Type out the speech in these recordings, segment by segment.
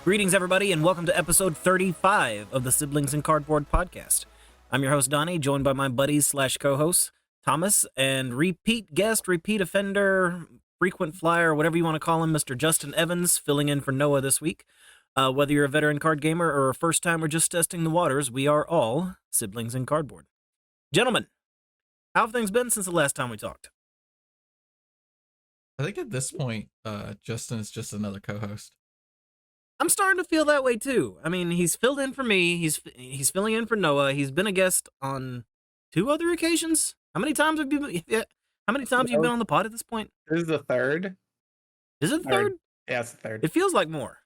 Greetings, everybody, and welcome to episode 35 of the Siblings in Cardboard podcast. I'm your host, Donnie, joined by my buddies / co-hosts, Thomas, and repeat guest, repeat offender, frequent flyer, whatever you want to call him, Mr. Justin Evans, filling in for Noah this week. Whether you're a veteran card gamer or a first time or just testing the waters, we are all Siblings in Cardboard. Gentlemen, how have things been since the last time we talked? I think at this point, Justin is just another co-host. I'm starting to feel that way too. I mean, he's filled in for me. He's filling in for Noah. He's been a guest on 2 other occasions. How many times have you been? Yeah, how many times have you been on the pod at this point? This is the third. Is it the third? Yeah, it's the third. It feels like more.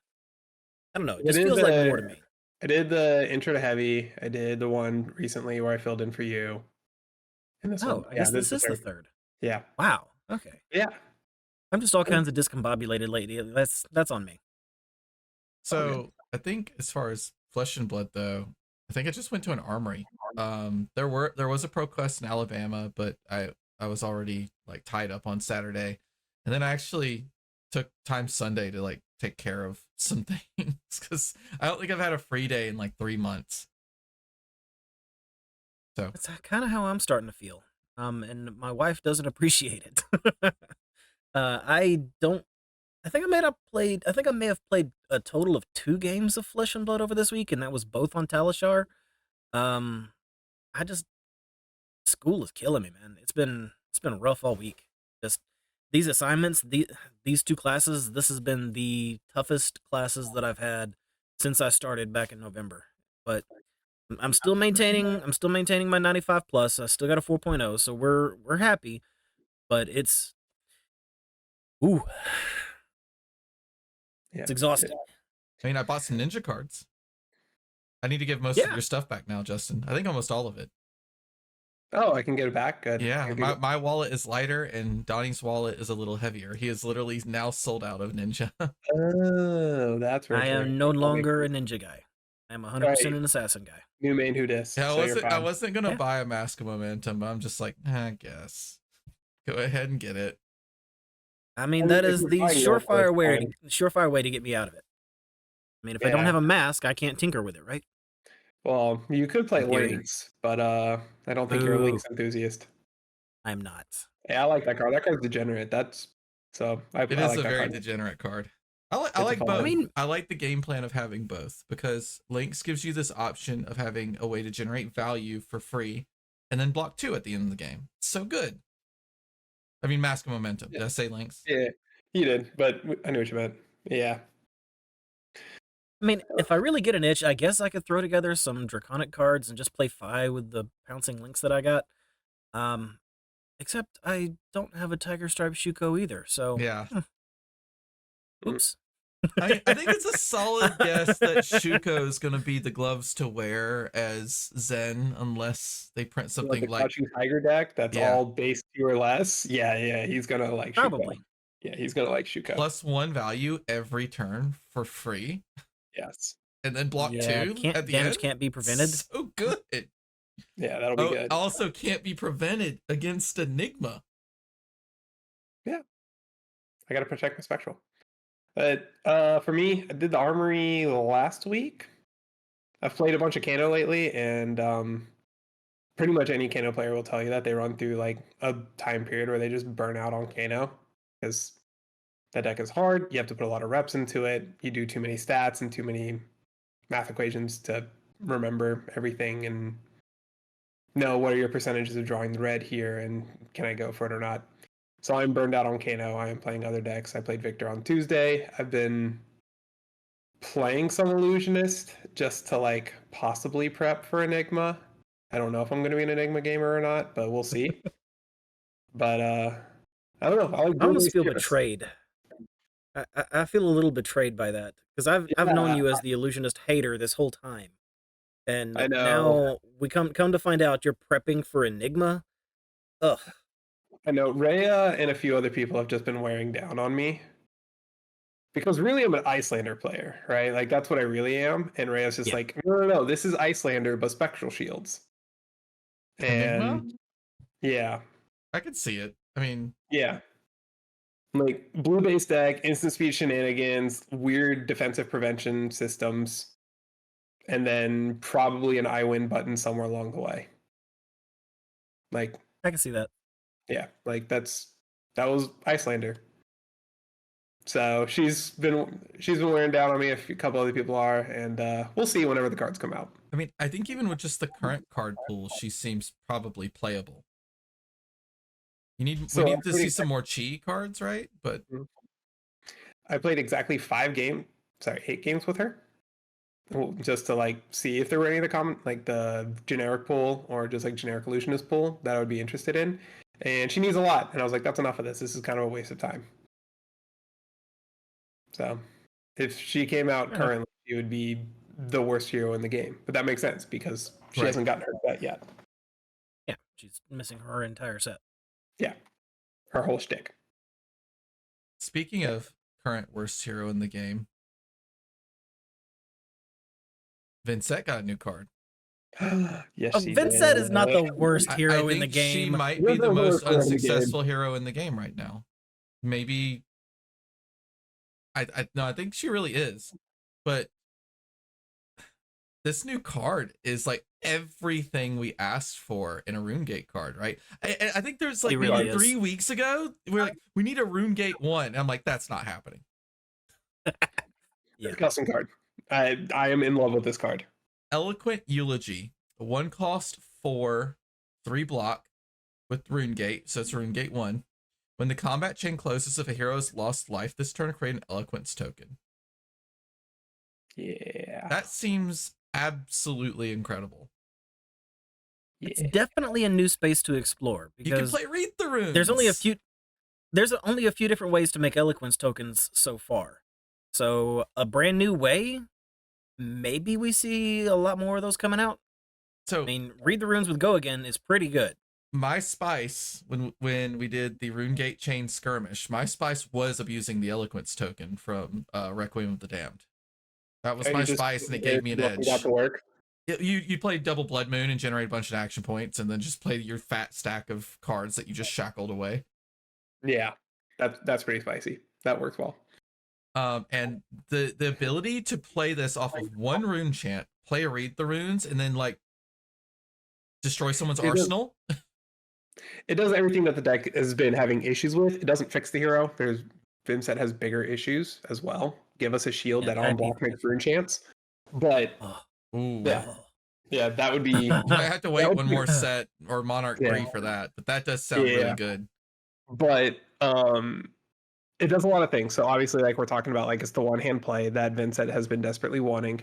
I don't know. It just feels like more to me. I did the intro to Heavy. I did the one recently where I filled in for you. And this one. I guess this is the third. Yeah. Wow. Okay. Yeah. I'm just all kinds of discombobulated lately. That's on me. So I think as far as Flesh and Blood, though, I think I just went to an armory. There was a pro quest in Alabama, but I was already like tied up on Saturday, and then I actually took time Sunday to like take care of some things because I don't think I've had a free day in like 3 months. So that's kind of how I'm starting to feel. And my wife doesn't appreciate it. I think I may have played a total of 2 games of Flesh and Blood over this week, and that was both on Talishar. School is killing me, man. It's been rough all week. Just these assignments, these 2 classes, this has been the toughest classes that I've had since I started back in November. But I'm still maintaining my 95 plus. I still got a 4.0, so we're happy. But it's it's exhausting. I mean, I bought some ninja cards. I need to give most of your stuff back now, Justin. I think almost all of it. Oh, I can get it back? Good. Yeah, my wallet is lighter and Donnie's wallet is a little heavier. He is literally now sold out of ninja. Oh, that's right. I am no longer a ninja guy. I am 100% an assassin guy. New main who dis. Yeah, I wasn't going to buy a Mask of Momentum, but I'm just like, I guess. Go ahead and get it. I mean, that is the surefire way to get me out of it. I mean, if I don't have a mask, I can't tinker with it, right? Well, you could play Lynx, but I don't think you're a Lynx enthusiast. I'm not. Yeah, I like that card. That card's degenerate. It is a very degenerate card. I like both. I like the game plan of having both because Lynx gives you this option of having a way to generate value for free and then block 2 at the end of the game. It's so good. I mean, Mask of Momentum. Did I say Lynx? Yeah, you did, but I knew what you meant. Yeah. I mean, if I really get an itch, I guess I could throw together some Draconic cards and just play Fi with the Pouncing Lynx that I got. Except I don't have a Tiger Stripe Shuko either, so... Yeah. Oops. I think it's a solid guess that Shuko is going to be the gloves to wear as Zen, unless they print something like Crouching Tiger deck that's all base 2 or less. Yeah, he's going to like Probably. Shuko. Yeah, he's going to like Shuko. +1 value every turn for free. Yes. And then block 2 at the damage end. can't be prevented. So good. Yeah, that'll be good. Also can't be prevented against Enigma. Yeah. I got to protect my Spectral. But for me, I did the Armory last week. I've played a bunch of Kano lately, and pretty much any Kano player will tell you that they run through like a time period where they just burn out on Kano because that deck is hard. You have to put a lot of reps into it. You do too many stats and too many math equations to remember everything and know what are your percentages of drawing the red here and can I go for it or not. So I'm burned out on Kano. I am playing other decks. I played Victor on Tuesday. I've been playing some Illusionist just to like possibly prep for Enigma. I don't know if I'm going to be an Enigma gamer or not, but we'll see. But I don't know. I almost feel betrayed. I feel a little betrayed by that because I've known you as the Illusionist hater this whole time, and now we come to find out you're prepping for Enigma. Ugh. I know Rhea and a few other people have just been wearing down on me because really I'm an Icelander player, right? Like that's what I really am. And Rhea's just like, no, this is Icelander, but Spectral Shields. And Enigma? yeah, I could see it. I mean, yeah. Like blue base deck, instant speed shenanigans, weird defensive prevention systems, and then probably an I win button somewhere along the way. Like I can see that. yeah, like that was Icelander. So she's been wearing down on me. A couple other people are, and we'll see whenever the cards come out. I mean, I think even with just the current card pool, she seems probably playable. We need to see some more chi cards, right? But I played exactly 8 games with her, just to like see if there were any of the common, like the generic pool or just like generic illusionist pool that I would be interested in. And she needs a lot, and I was like, that's enough of this. This is kind of a waste of time. So, if she came out currently, she would be the worst hero in the game. But that makes sense because she hasn't gotten her set yet. Yeah, she's missing her entire set. Yeah, her whole shtick. Speaking of current worst hero in the game, Vincent got a new card. Yes, Vincent is not the worst hero in the game. She might be the most unsuccessful hero in the game right now. Maybe. I think she really is. But this new card is like everything we asked for in a RuneGate card, right? I think there's like maybe 3 weeks ago, we're like, we need a RuneGate 1. And I'm like, that's not happening. Yeah. Custom card. I am in love with this card. Eloquent Eulogy. 1 cost 4, 3 block with RuneGate. So it's RuneGate 1. When the combat chain closes, if a hero has lost life this turn, create an Eloquence token. Yeah. That seems absolutely incredible. It's definitely a new space to explore because you can play Read the Runes. There's only a few different ways to make Eloquence tokens so far. So a brand new way, maybe we see a lot more of those coming out. So I mean, Read the Runes with Go Again is pretty good. My Spice, when we did the RuneGate chain skirmish, my Spice was abusing the Eloquence token from Requiem of the Damned. That was my Spice, and it gave me an edge. Got to work. You played double Blood Moon and generate a bunch of action points, and then just play your fat stack of cards that you just shackled away. Yeah, that's pretty spicy. That works well. And the ability to play this off of 1 rune chant, play a Read the Runes, and then like destroy someone's arsenal. It does everything that the deck has been having issues with. It doesn't fix the hero. Vincent has bigger issues as well. Give us a shield that on block makes rune chants. But yeah, that would be. I have to wait one more set or Monarch 3 for that, but that does sound really good. But it does a lot of things. So obviously, like we're talking about, like it's the one-hand play that Vincent has been desperately wanting.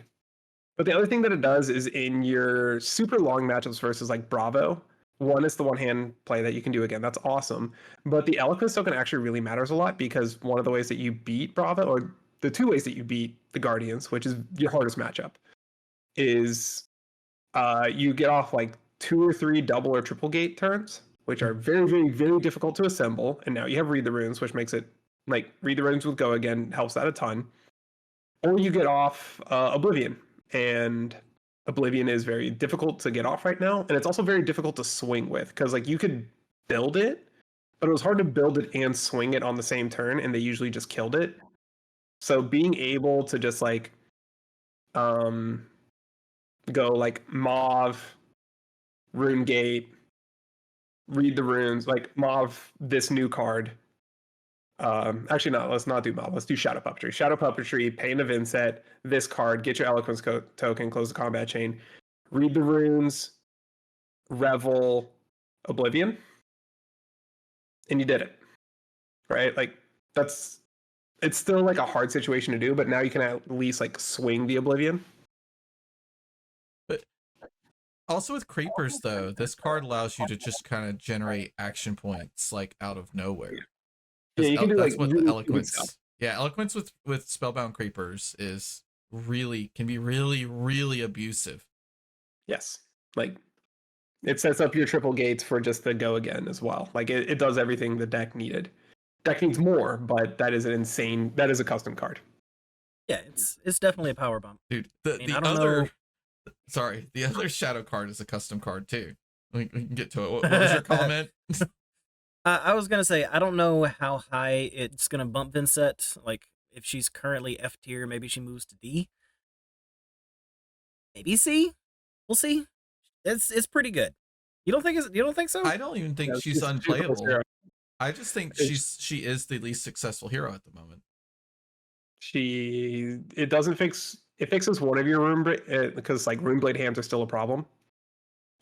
But the other thing that it does is in your super long matchups versus like Bravo. One is the one-hand play that you can do again. That's awesome. But the Eloquence token actually really matters a lot because one of the ways that you beat Bravo, or the 2 ways that you beat the Guardians, which is your hardest matchup, is you get off like 2 or 3 double or triple gate turns, which are very, very, very difficult to assemble. And now you have Read the Runes, which makes it like Read the Runes with Go Again helps that a ton. Or you get off Oblivion, and Oblivion is very difficult to get off right now, and it's also very difficult to swing with because like you could build it, but it was hard to build it and swing it on the same turn, and they usually just killed it. So being able to just like go like Mauve, RuneGate, Read the Runes, like Mauve, this new card. Actually, no, let's not do Mauve. Let's do Shadow Puppetry. Shadow Puppetry, pay an event set, this card, get your Eloquence token, close the combat chain, Read the Runes, Revel, Oblivion, and you did it. Right? Like, it's still like a hard situation to do, but now you can at least like swing the Oblivion. But also with Creepers, though, this card allows you to just kind of generate action points like out of nowhere. Yeah, you can do that's like what really the Eloquence. Yeah, Eloquence with Spellbound Creepers can be really abusive. Yes, like it sets up your triple gates for just the Go Again as well. Like it does everything the deck needed. Deck needs more, but that is a custom card. Yeah, it's definitely a power bump. Dude, the other Shadow card is a custom card too. We can get to it. What was your comment? I was gonna say I don't know how high it's gonna bump Vincent. Like if she's currently F tier, maybe she moves to D. Maybe C. We'll see. It's pretty good. You don't think so? I don't even think Yeah, she's super unplayable. hero. I just think she is the least successful hero at the moment. It doesn't fix, it fixes one of your because like rune blade hands are still a problem,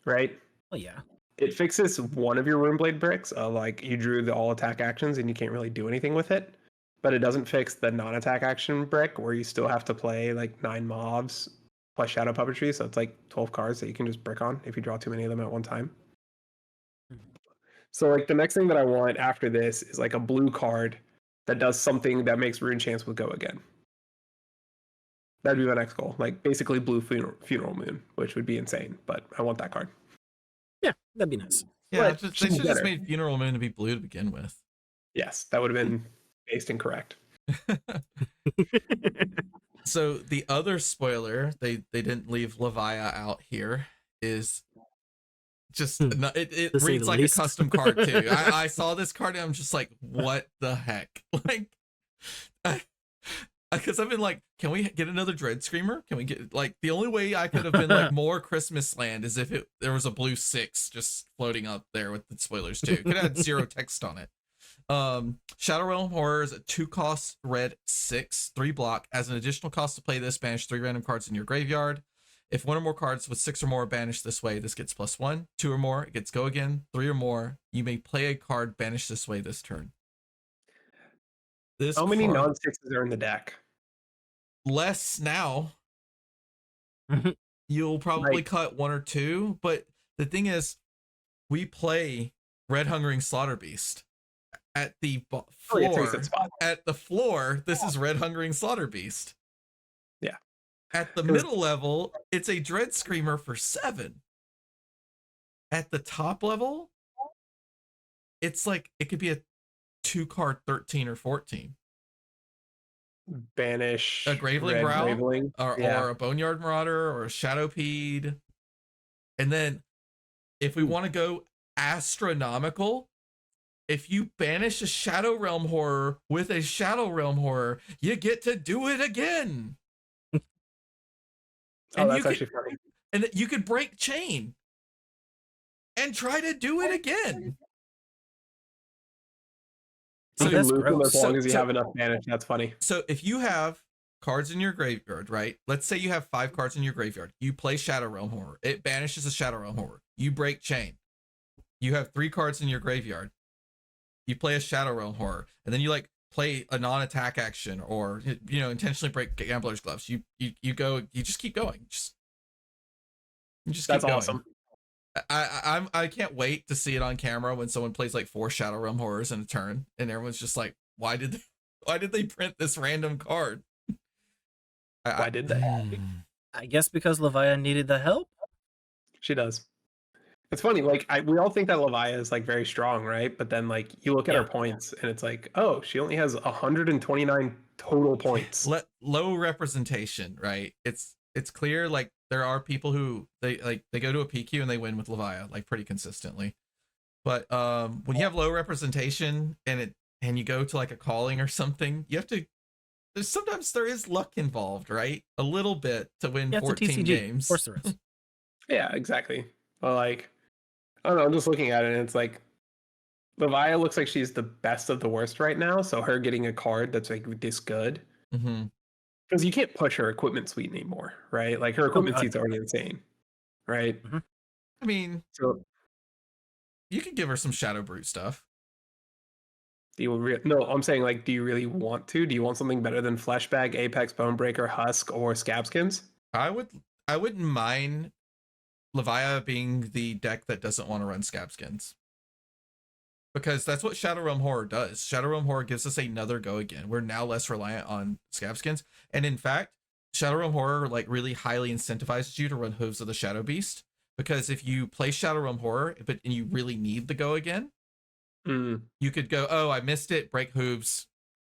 right? Well, yeah. It fixes one of your rune blade bricks, like you drew the all attack actions and you can't really do anything with it, but it doesn't fix the non-attack action brick where you still have to play like 9 mobs plus shadow puppetry, so it's like 12 cards that you can just brick on if you draw too many of them at one time. So like the next thing that I want after this is like a blue card that does something that makes Rune Chance with Go again. That'd be my next goal. Like basically blue funeral moon, which would be insane, but I want that card. Yeah, that'd be nice. Yeah, But they she's should have just better. made Funeral Moon to be blue to begin with. Yes, that would have been based incorrect. So the other spoiler, they didn't leave Levia out here, is just it To say reads the like least. a custom card too. I saw this card and I'm just like, what the heck? Like, because I've been like, can we get another Dread Screamer? Can we get like the only way I could have been like more Christmas Land is if there was a blue 6 just floating up there with the spoilers too. Could have had 0 text on it. Shadow Realm Horror is a 2-cost red 6, 3 block. As an additional cost to play this, banish 3 random cards in your graveyard. If 1 or more cards with 6 or more are banished this way, this gets +1. 2 or more, it gets Go again. 3 or more, you may play a card banished this way this turn. How many non-6s are in the deck? Less now. You'll probably cut 1 or 2, but the thing is, we play Red Hungering Slaughter Beast. At the floor, at the floor, this is Red Hungering Slaughter Beast. Yeah. At the middle level, it's a Dread Screamer for 7. At the top level, it's like it could be a 2-card 13 or 14. Banish A Graveling Growl, or a Boneyard Marauder, or a Shadowpede. And then, if we want to go astronomical, if you banish a Shadow Realm Horror with a Shadow Realm Horror, you get to do it again. Oh, that's actually funny. And you could break chain and try to do it again. So you loop them as long as you have enough banish. That's funny. So if you have cards in your graveyard, right? Let's say you have 5 cards in your graveyard. You play Shadow Realm Horror. It banishes a Shadow Realm Horror. You break chain. You have 3 cards in your graveyard. You play a Shadow Realm Horror, and then you like play a non-attack action, or intentionally break Gambler's Gloves. You go. You just keep going. You just keep going. That's awesome. I can't wait to see it on camera when someone plays like 4 Shadow Realm Horrors in a turn, and everyone's just like, why did they print this random card? Why did they? I guess because Levia needed the help. She does. It's funny, like we all think that Levia is like very strong, right? But then like you look at her points and it's like, oh, she only has 129 total points. Low representation, right? It's clear like there are people who they go to a PQ and they win with Levia like pretty consistently. But when you have low representation and you go to like a calling or something, you have to sometimes there is luck involved, right? A little bit to win 14 games. Of course there is. Yeah, exactly. Well, like I don't know, I'm just looking at it and it's like Levia looks like she's the best of the worst right now, so her getting a card that's like this good. Because you can't push her equipment suite anymore, right? Like her equipment suite's already insane, right? I mean, so you could give her some Shadow Brute stuff. No, I'm saying like, do you really want to? Do you want something better than Fleshbag, Apex, Bonebreaker, Husk, or Scabskins? I wouldn't mind Levia being the deck that doesn't want to run Scabskins, because that's what Shadow Realm Horror does. Shadow Realm Horror gives us another go again. We're now less reliant on Scabskins, and in fact, Shadow Realm Horror like really highly incentivizes you to run Hooves of the Shadow Beast, because if you play Shadow Realm Horror and you really need the go again, you could go, oh, I missed it, break Hooves,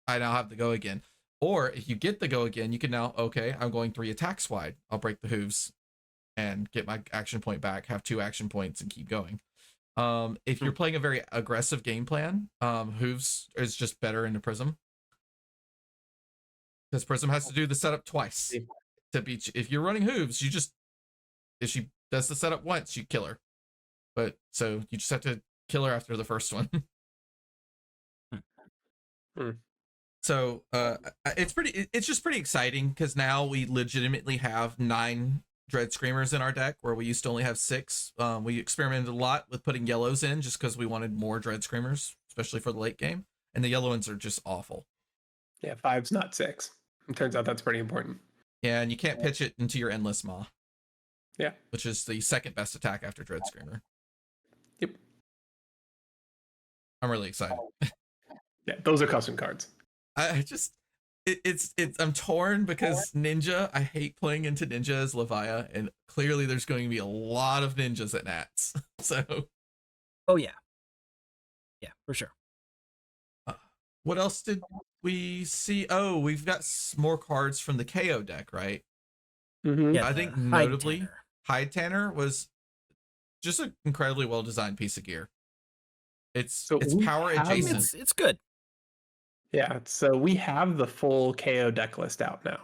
I now have the go again. Or if you get the go again, you can now, okay, I'm going 3 attacks wide, I'll break the Hooves and get my action point back, have 2 action points, and keep going. If you're playing a very aggressive game plan, Hooves is just better into Prism. Because Prism has to do the setup twice to beat you. If you're running Hooves, if she does the setup once, you kill her. But so you just have to kill her after the first one. So it's just pretty exciting because now we legitimately have 9 Dread Screamers in our deck where we used to only have 6. We experimented a lot with putting yellows in just because we wanted more Dread Screamers, especially for the late game. And the yellow ones are just awful. Yeah, 5's not 6. It turns out that's pretty important. Yeah, and you can't pitch it into your Endless Maw. Yeah. Which is the second best attack after Dread Screamer. Yep. I'm really excited. Yeah, those are custom cards. I'm torn because Ninja, I hate playing into Ninja as Levia, and clearly there's going to be a lot of ninjas at Nats. So. Oh yeah. Yeah, for sure. What else did we see? Oh, we've got more cards from the KO deck, right? Mm-hmm. Yeah, I think notably, Hide Tanner was just an incredibly well designed piece of gear. It's power adjacent. It's good. Yeah, so we have the full KO deck list out now.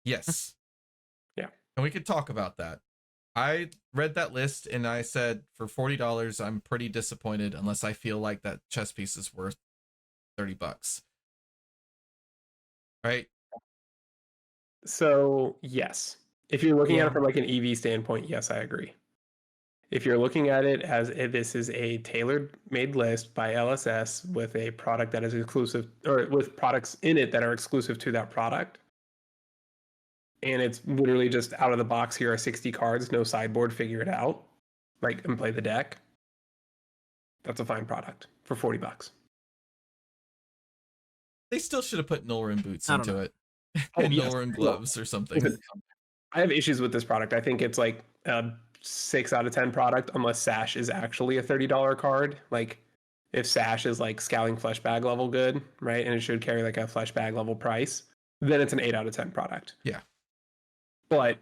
Yes. Yeah. And we could talk about that. I read that list and I said for $40, I'm pretty disappointed unless I feel like that chess piece is worth $30. Right? So, yes. If you're looking at it from like an EV standpoint, yes, I agree. If you're looking at it as this is a tailored made list by LSS with a product that is exclusive, or with products in it that are exclusive to that product, and it's literally just out of the box, here are 60 cards, no sideboard, figure it out, like, and play the deck, that's a fine product for $40. They still should have put Null Rune boots into it. Oh, and yes. Null Rune gloves or something. I have issues with this product. I think it's like a 6 out of 10 product unless Sash is actually a $30 card. Like if Sash is like Scowling Flesh Bag level good, right? And it should carry like a Flesh Bag level price, then it's an 8 out of 10 product. Yeah. But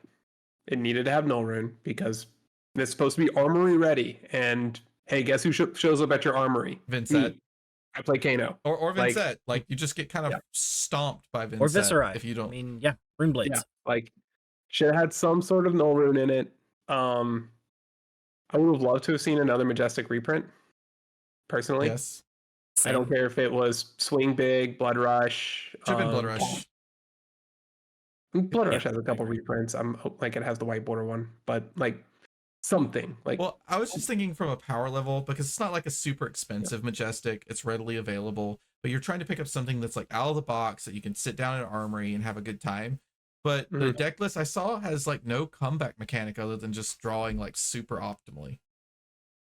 it needed to have Null Rune because it's supposed to be armory ready. And hey, guess who shows up at your armory? Vincent. I play Kano. Or Vincent. Like you just get kind of stomped by Vincent. Or Viscerai. If you don't. I mean, yeah, Rune Blades. Yeah, like should have had some sort of Null Rune in it. I would have loved to have seen another Majestic reprint, personally. Yes. Same. I don't care if it was Swing Big, Blood Rush. Should have been Blood Rush. Blood Rush has a couple reprints. I'm like it has the white border one, but like something like. Well, I was just thinking from a power level because it's not like a super expensive Majestic. It's readily available, but you're trying to pick up something that's like out of the box that you can sit down in an armory and have a good time. But the deck list I saw has like no comeback mechanic other than just drawing like super optimally.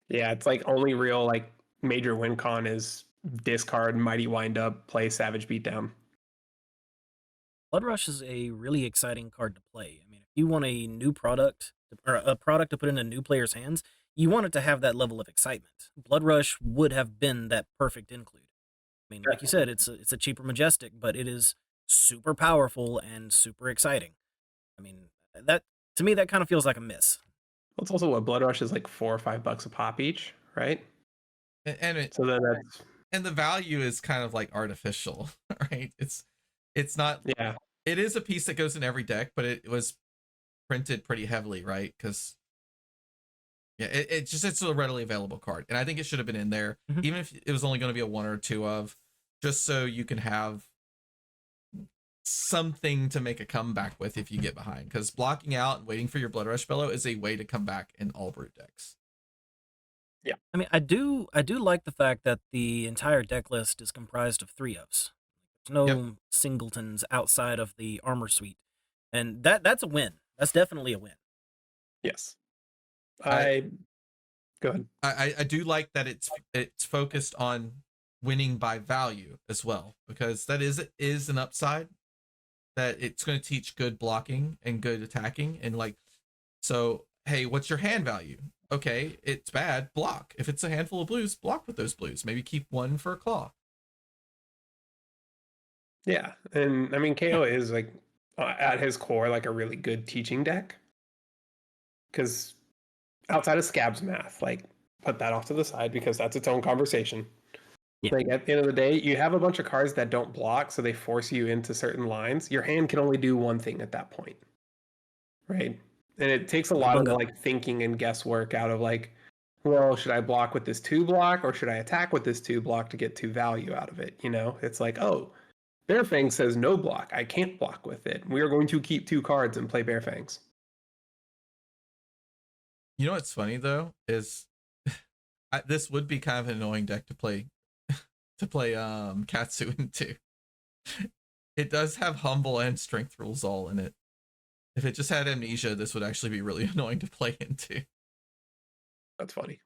Yeah, it's like only real like major win con is discard Mighty Wind Up, play Savage Beatdown. Blood Rush is a really exciting card to play. I mean, if you want a new product or a product to put in a new player's hands, you want it to have that level of excitement. Blood Rush would have been that perfect include. I mean, like you said, it's a cheaper Majestic, but it is super powerful and super exciting. I mean, that to me that kind of feels like a miss. Well, it's also what Blood Rush is like $4 or $5 a pop each, right? So then and the value is kind of like artificial, right? It's not. Yeah, it is a piece that goes in every deck, but it was printed pretty heavily, right? Because yeah, it's a readily available card, and I think it should have been in there, even if it was only going to be a 1 or 2 of, just so you can have something to make a comeback with if you get behind, because blocking out and waiting for your Blood Rush Bellow is a way to come back in all brute decks. Yeah, I mean, I do like the fact that the entire deck list is comprised of 3-ofs. There's no singletons outside of the armor suite, and that's a win. That's definitely a win. Yes, go ahead. I do like that it's focused on winning by value as well, because that is an upside, that it's going to teach good blocking and good attacking. And like, so, hey, what's your hand value? Okay, it's bad, block. If it's a handful of blues, block with those blues. Maybe keep 1 for a claw. Yeah, and I mean, KO is like at his core like a really good teaching deck, because outside of Scab's Math, like put that off to the side because that's its own conversation. Yeah. Like at the end of the day, you have a bunch of cards that don't block, so they force you into certain lines. Your hand can only do one thing at that point, right? And it takes a lot of Bunga. like thinking and guesswork out of like, well, should I block with this 2 block or should I attack with this 2 block to get 2 value out of it? You know, it's like, oh, Bearfang says no block. I can't block with it. We are going to keep 2 cards and play Bearfangs. You know what's funny though is this would be kind of an annoying deck to play Katsu into. It does have humble and strength rules all in it. If it just had amnesia, this would actually be really annoying to play into. That's funny.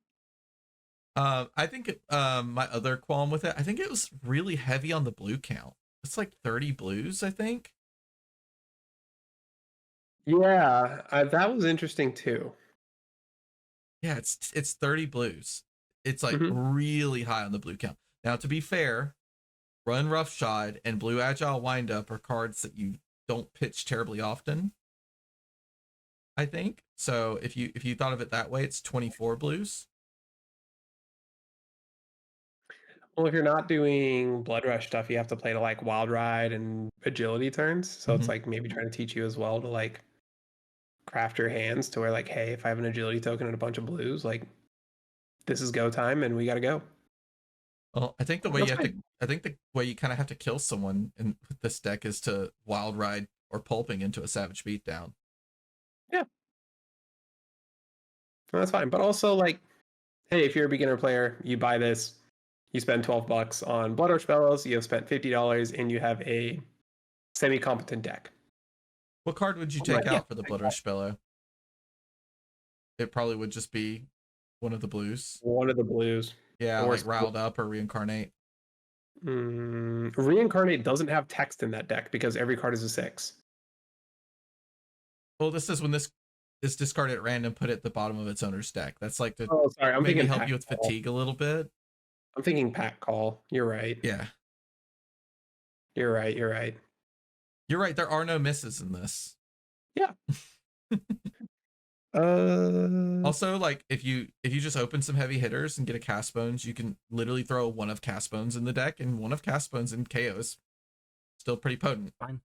I think my other qualm with it, I think it was really heavy on the blue count. It's like 30 blues, I think. Yeah, that was interesting too. Yeah, it's 30 blues. It's like really high on the blue count. Now, to be fair, Run Roughshod and Blue Agile Windup are cards that you don't pitch terribly often, I think. So if you thought of it that way, it's 24 blues. Well, if you're not doing Blood Rush stuff, you have to play to like Wild Ride and Agility turns. So it's like maybe trying to teach you as well to like craft your hands to where like, hey, if I have an Agility token and a bunch of blues, like this is go time and we got to go. Well, I think the way the way you kind of have to kill someone in this deck is to Wild Ride or Pulping into a Savage Beatdown. Yeah. Well, that's fine. But also like, hey, if you're a beginner player, you buy this, you spend $12 on Blood Rush Bellows, you have spent $50 and you have a semi-competent deck. What card would you take out for the Blood Rush Bellow? It probably would just be one of the blues. One of the blues. Yeah, or like Riled Up or Reincarnate. Reincarnate doesn't have text in that deck because every card is a 6. Well, this is when this is discarded at random, put it at the bottom of its owner's deck. That's like to I'm maybe thinking help you with fatigue a little bit. I'm thinking Pack Call. You're right. Yeah. You're right. You're right. You're right. There are no misses in this. Yeah. Also, like if you just open some heavy hitters and get a Cast Bones, you can literally throw one of Cast Bones in the deck, and one of Cast Bones in KO is still pretty potent. Fine.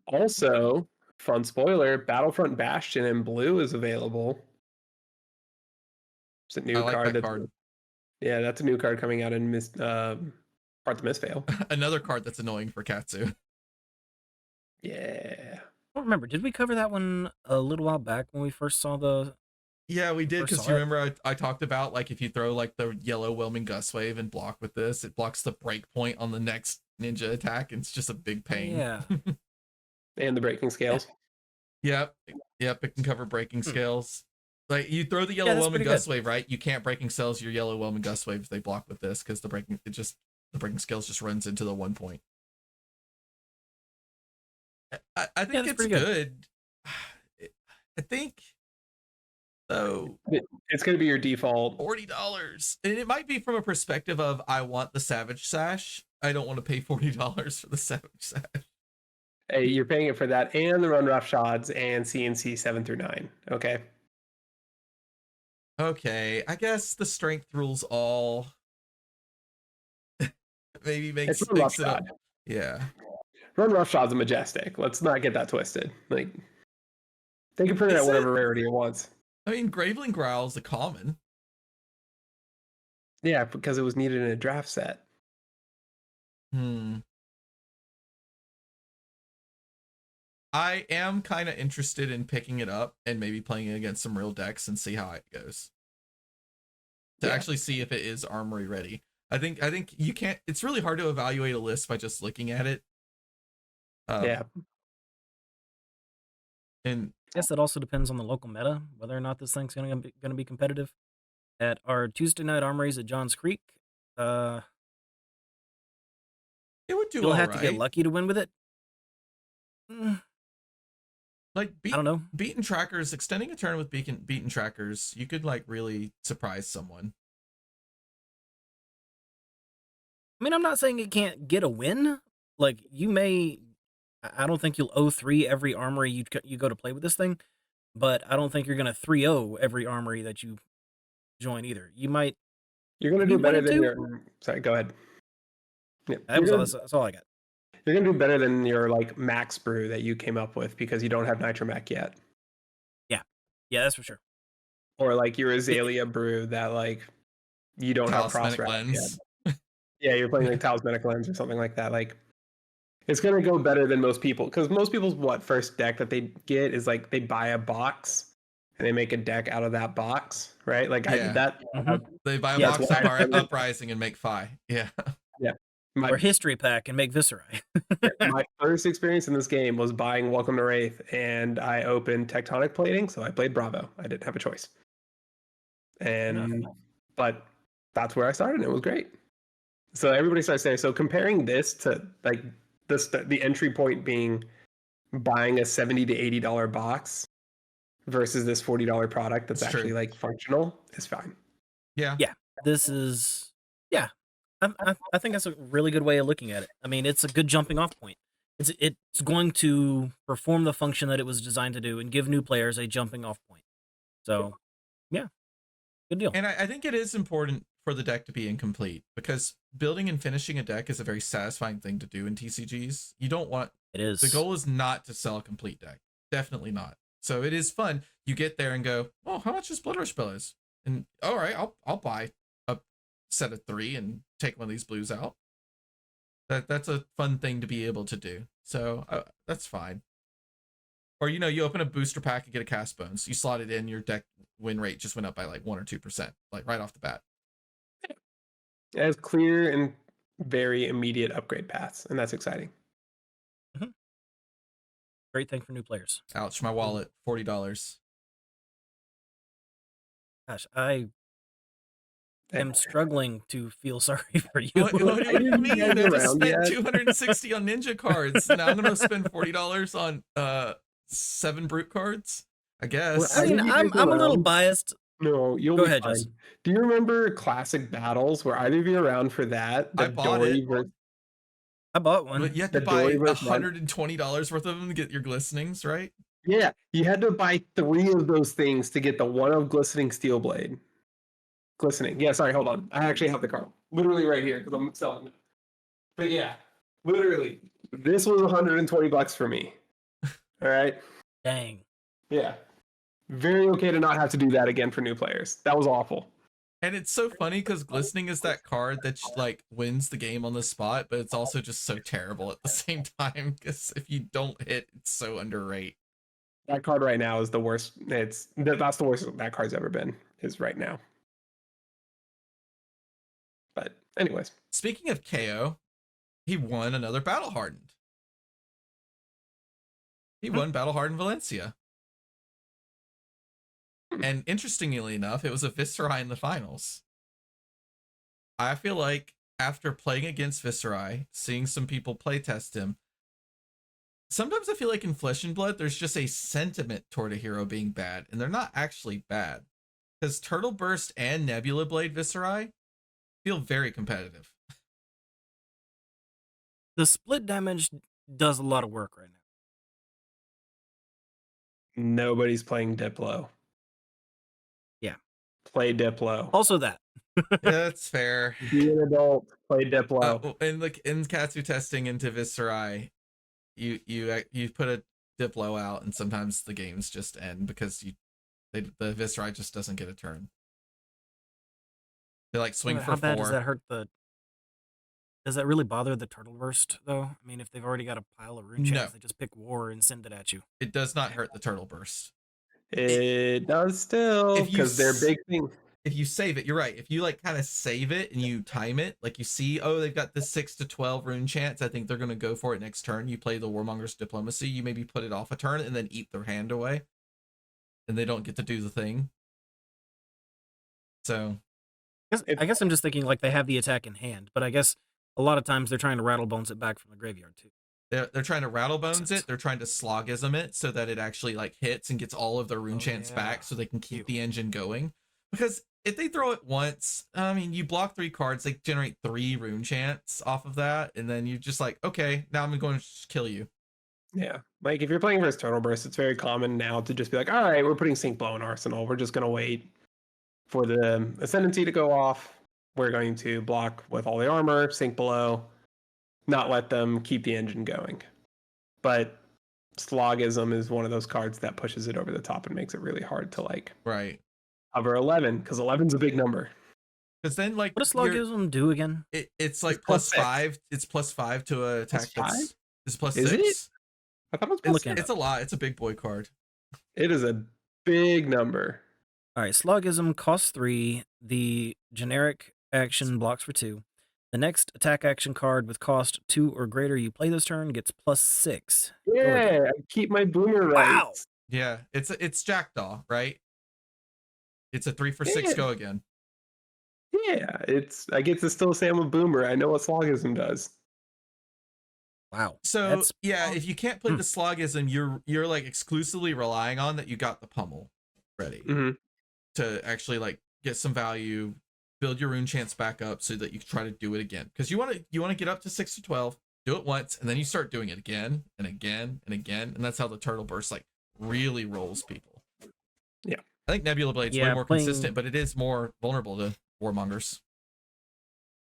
Also, fun spoiler: Battlefront Bastion in blue is available. It's a new card. Yeah, that's a new card coming out in Part the Misfail. Another card that's annoying for Katsu. Yeah. I don't remember. Did we cover that one a little while back when we first saw the... Yeah, we did, because you remember I talked about like if you throw like the yellow Whelming Gust Wave and block with this, it blocks the break point on the next ninja attack, and it's just a big pain. Yeah. And the breaking scales. Yep, it can cover breaking scales. Like you throw the yellow Whelming Gust Wave, right? You can't breaking scales your yellow Whelming Gust Wave if they block with this, because the breaking scales just runs into the 1 point. I think it's good. I think so. It's going to be your default $40, and it might be from a perspective of I want the Savage Sash. I don't want to pay $40 for the Savage Sash. Hey, you're paying it for that and the Run Roughshods and CNC 7 through 9. Okay. Okay, I guess the strength rules all maybe makes it up. Yeah. Run Roughshod's a majestic. Let's not get that twisted. Like, they can print it at whatever rarity it wants. I mean, Graveling Growl's a common. Yeah, because it was needed in a draft set. I am kind of interested in picking it up and maybe playing it against some real decks and see how it goes. To actually see if it is armory ready. I think you can't. It's really hard to evaluate a list by just looking at it. Yeah. And I guess that also depends on the local meta, whether or not this thing's going to be competitive. At our Tuesday night armories at Johns Creek, it would do. You'll have to get lucky to win with it. Like I don't know. Beaten trackers, extending a turn with beaten trackers, you could like really surprise someone. I mean, I'm not saying it can't get a win. Like you may. I don't think you'll 0-3 every armory you go to play with this thing, but I don't think you're going to 3-0 every armory that you join either. You might. You're gonna You do better wanted than to? your. Sorry, go ahead. Yeah, That's all I got. you're gonna do better than your like max brew that you came up with because you don't have Nitromech yet, Yeah, that's for sure. or like your Azalea brew that like you don't have cross Talismanic wrap yet. lens. Yeah, you're playing like Talismanic Lens or something like that. Like, it's gonna go better than most people because most people's first deck that they get is like they buy a box and they make a deck out of that box, right? Like I Yeah. did that. Mhm. They buy a Yeah, box that's of what I did. Uprising and make Phi. Yeah. Or history pack and make Viscerai. My first experience in this game was buying Welcome to Wraith, and I opened Tectonic Plating, so I played Bravo. I didn't have a choice, but that's where I started. And it was great. So everybody starts there. So comparing this to like the entry point being buying a $70 to $80 box versus this $40 product that's It's true. actually like functional is fine. Yeah. Yeah. This is, yeah. I think that's a really good way of looking at it. I mean, it's a good jumping off point. It's going to perform the function that it was designed to do and give new players a jumping off point. So, yeah, good deal. And I think it is important for the deck to be incomplete because building and finishing a deck is a very satisfying thing to do in TCGs. You don't want It is. the goal is not to sell a complete deck. Definitely not. So it is fun. You get there and go, oh, how much is Blood Rush Spell is? And all right, I'll buy a set of 3 and take one of these blues out. That's a fun thing to be able to do. So that's fine. Or you open a booster pack and get a cast bones. You slot it in, your deck win rate just went up by like 1 or 2%, like right off the bat. It has clear and very immediate upgrade paths, and that's exciting. Great thing for new players. Ouch, my wallet, $40. Gosh, I am struggling to feel sorry for you. What do you mean? I Around just spent yet? $260 on ninja cards. Now I'm gonna spend $40 on 7 brute cards. I guess. I mean, Are you I'm guys a little around? biased. No, you'll Go be ahead, fine. Jess. Do you remember Classic Battles? Were either of you around for that? I bought it. I bought one. But you have to The buy Dory versus $120 worth of them to get your glistenings, right? Yeah, you had to buy 3 of those things to get the one of Glistening Steel Blade. Glistening. Yeah, sorry, hold on. I actually have the card. Literally right here because I'm selling it. But yeah, literally. This was $120 for me. All right. Dang. Yeah. Very okay to not have to do that again for new players. That was awful. And it's so funny because glistening is that card that like wins the game on the spot, but it's also just so terrible at the same time because if you don't hit, it's so underrated. That card right now is the worst. That's the worst that card's ever been. Is right now. But anyways, Speaking of KO, he won another Battle Hardened. He won Battle Hardened Valencia. And interestingly enough, it was a Viscerai in the finals. I feel like after playing against Viscerai, seeing some people playtest him, sometimes I feel like in Flesh and Blood, there's just a sentiment toward a hero being bad, and they're not actually bad. Because Turtle Burst and Nebula Blade Viscerai feel very competitive. The split damage does a lot of work right now. nobody's playing Diplo. Yeah. Play Diplo. Also that. Yeah, that's fair. Be an adult. Play Diplo. And like in Katsu testing into Viscerai, you put a Diplo out, and sometimes the games just end because the Viscerai just doesn't get a turn. They like swing for 4. How bad does that hurt the? Does that really bother the Turtle Burst though? I mean, if they've already got a pile of rune chants, they just pick War and send it at you. It does not hurt the Turtle Burst. It does still because they're big thing. If you save it, you're right. If you like kind of save it and you time it, like you see, oh, they've got this 6 to 12 rune chance. I think they're going to go for it next turn. You play the Warmonger's Diplomacy. You maybe put it off a turn and then eat their hand away, and they don't get to do the thing. So, I guess I'm just thinking like they have the attack in hand, but I guess a lot of times they're trying to rattle bones it back from the graveyard too. They're trying to rattle bones it. They're trying to slogism it so that it actually like hits and gets all of their rune chants back, so they can keep the engine going. Because if they throw it once, I mean, you block 3 cards, they generate 3 rune chants off of that, and then you're just like, okay, now I'm going to just kill you. Yeah, like if you're playing versus Turtle Burst, it's very common now to just be like, all right, we're putting Sync Blow in Arsenal. We're just gonna wait. For the Ascendancy to go off, we're going to block with all the armor, sink below, not let them keep the engine going. But Slogism is one of those cards that pushes it over the top and makes it really hard to Right. cover 11, because 11's a big number. Because then what does Slogism do again? It's like It's plus +6. 5. It's plus 5 to a attack. +5? It's plus Is 6. it? I thought it was It's a lot. It's a big boy card. It is a big number. All right, Slogism costs 3. The generic action blocks for 2. The next attack action card with cost 2 or greater you play this turn gets plus 6. Yeah, I keep my boomer right. Wow. Yeah, it's Jackdaw, right? It's a 3 for 6 Yeah. go again. Yeah, I get to still say I'm a boomer. I know what Slogism does. Wow. So if you can't play the Slogism, you're like exclusively relying on that you got the pummel ready to actually like get some value, build your rune chance back up so that you can try to do it again. Because you want to get up to 6 to 12, do it once, and then you start doing it again and again and again, and that's how the turtle burst like really rolls people. Yeah, I think Nebula Blade's way more consistent, but it is more vulnerable to warmongers.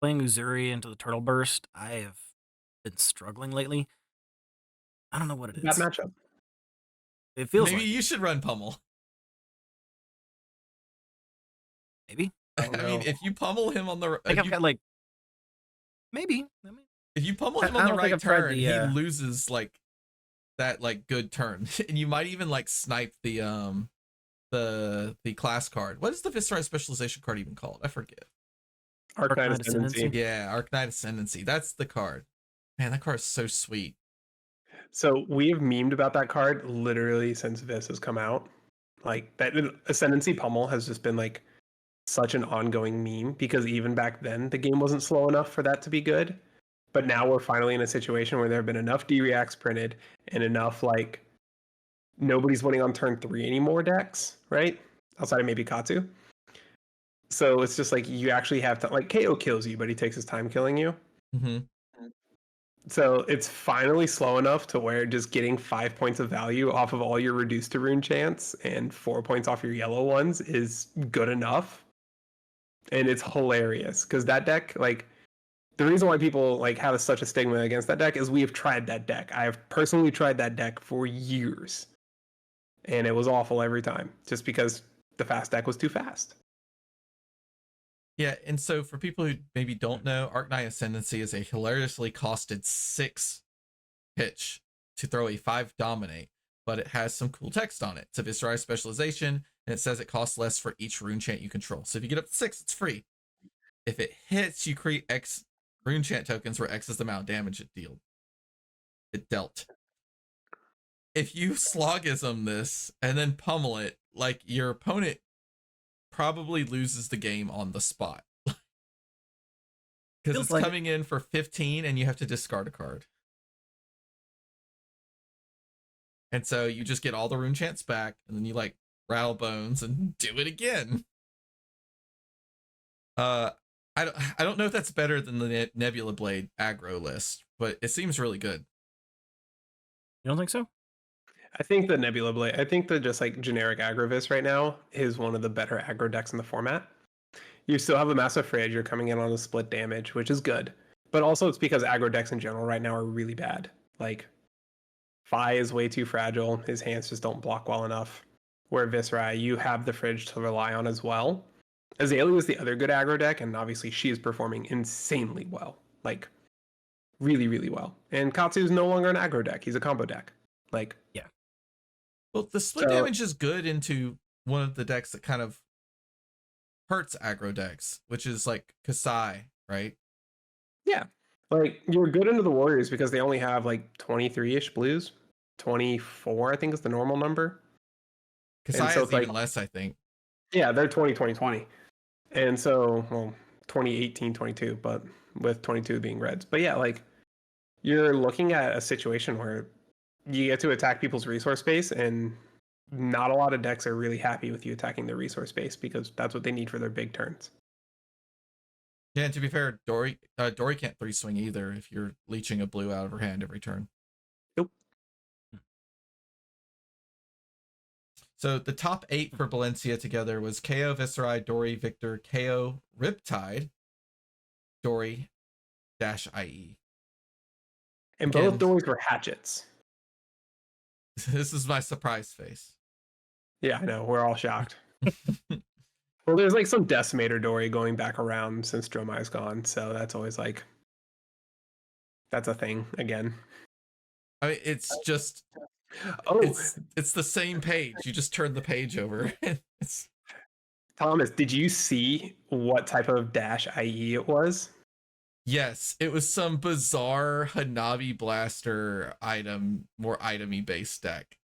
Playing Uzuri into the turtle burst, I have been struggling lately. I don't know what it is. That matchup. It feels maybe like you should run pummel. Maybe. I mean, if you pummel him on the, I think I've got like maybe. if you pummel him on the right turn, he loses like that like good turn, and you might even like snipe the class card. What is the Viscerai specialization card even called? I forget. Arknight Ascendancy. Yeah, Arknight Ascendancy. That's the card. Man, that card is so sweet. So we have memed about that card literally since Vis has come out. Like that Ascendancy pummel has just been like such an ongoing meme, because even back then the game wasn't slow enough for that to be good. But now we're finally in a situation where there have been enough D-Reacts printed and enough like nobody's winning on turn 3 anymore decks, right? Outside of maybe Katsu. So it's just like you actually have to like KO kills you, but he takes his time killing you. Mm-hmm. So it's finally slow enough to where just getting 5 points of value off of all your reduced to rune chance and 4 points off your yellow ones is good enough. And it's hilarious because that deck, like, the reason why people like have such a stigma against that deck is we have tried that deck. I have personally tried that deck for years, and it was awful every time, just because the fast deck was too fast. Yeah, and so for people who maybe don't know, Arknight Ascendancy is a hilariously costed 6 pitch to throw a 5 dominate, but it has some cool text on it. It's a Viscerai specialization, and it says it costs less for each rune chant you control. So if you get up to 6, it's free. If it hits, you create X rune chant tokens where X is the amount of damage it dealt. If you Slogism this and then pummel it, like, your opponent probably loses the game on the spot. Because it's like coming in for 15 and you have to discard a card. And so you just get all the rune chants back, and then you like rattle bones and do it again. I don't know if that's better than the Nebula Blade aggro list, but it seems really good. You don't think so? I think the Nebula Blade, I think the just like generic Aggro-Vis right now is one of the better aggro decks in the format. You still have a Massive Fridge, you're coming in on a split damage, which is good. But also it's because aggro decks in general right now are really bad. Like, Fi is way too fragile, his hands just don't block well enough. Where Viscerai, you have the Fridge to rely on as well. Azalea is the other good aggro deck, and obviously she is performing insanely well. Like, really, really well. And Katsu is no longer an aggro deck, he's a combo deck. Like, yeah. Well, the split damage is good into one of the decks that kind of hurts aggro decks, which is like Kasai, right? Yeah. Like, you're good into the Warriors because they only have like 23-ish blues. 24, I think, is the normal number. Kasai so is even less, I think. Yeah, they're 20. And so, well, 2018, 22, but with 22 being reds. But yeah, like, you're looking at a situation where you get to attack people's resource base, and not a lot of decks are really happy with you attacking their resource base because that's what they need for their big turns. Yeah, and to be fair, Dory can't 3-swing either if you're leeching a blue out of her hand every turn. Nope. So the top 8 for Valencia together was KO, Viserai, Dory, Victor, KO, Riptide, Dory, -IE. And Again, both doors were hatchets. this is my surprise face. Yeah, I know. We're all shocked. Well, there's like some Decimator Dory going back around since Dromai's gone, so that's always like that's a thing again. I mean, it's just it's the same page. You just turn the page over. Thomas, did you see what type of -IE it was? Yes, it was some bizarre Hanabi Blaster more itemy based deck.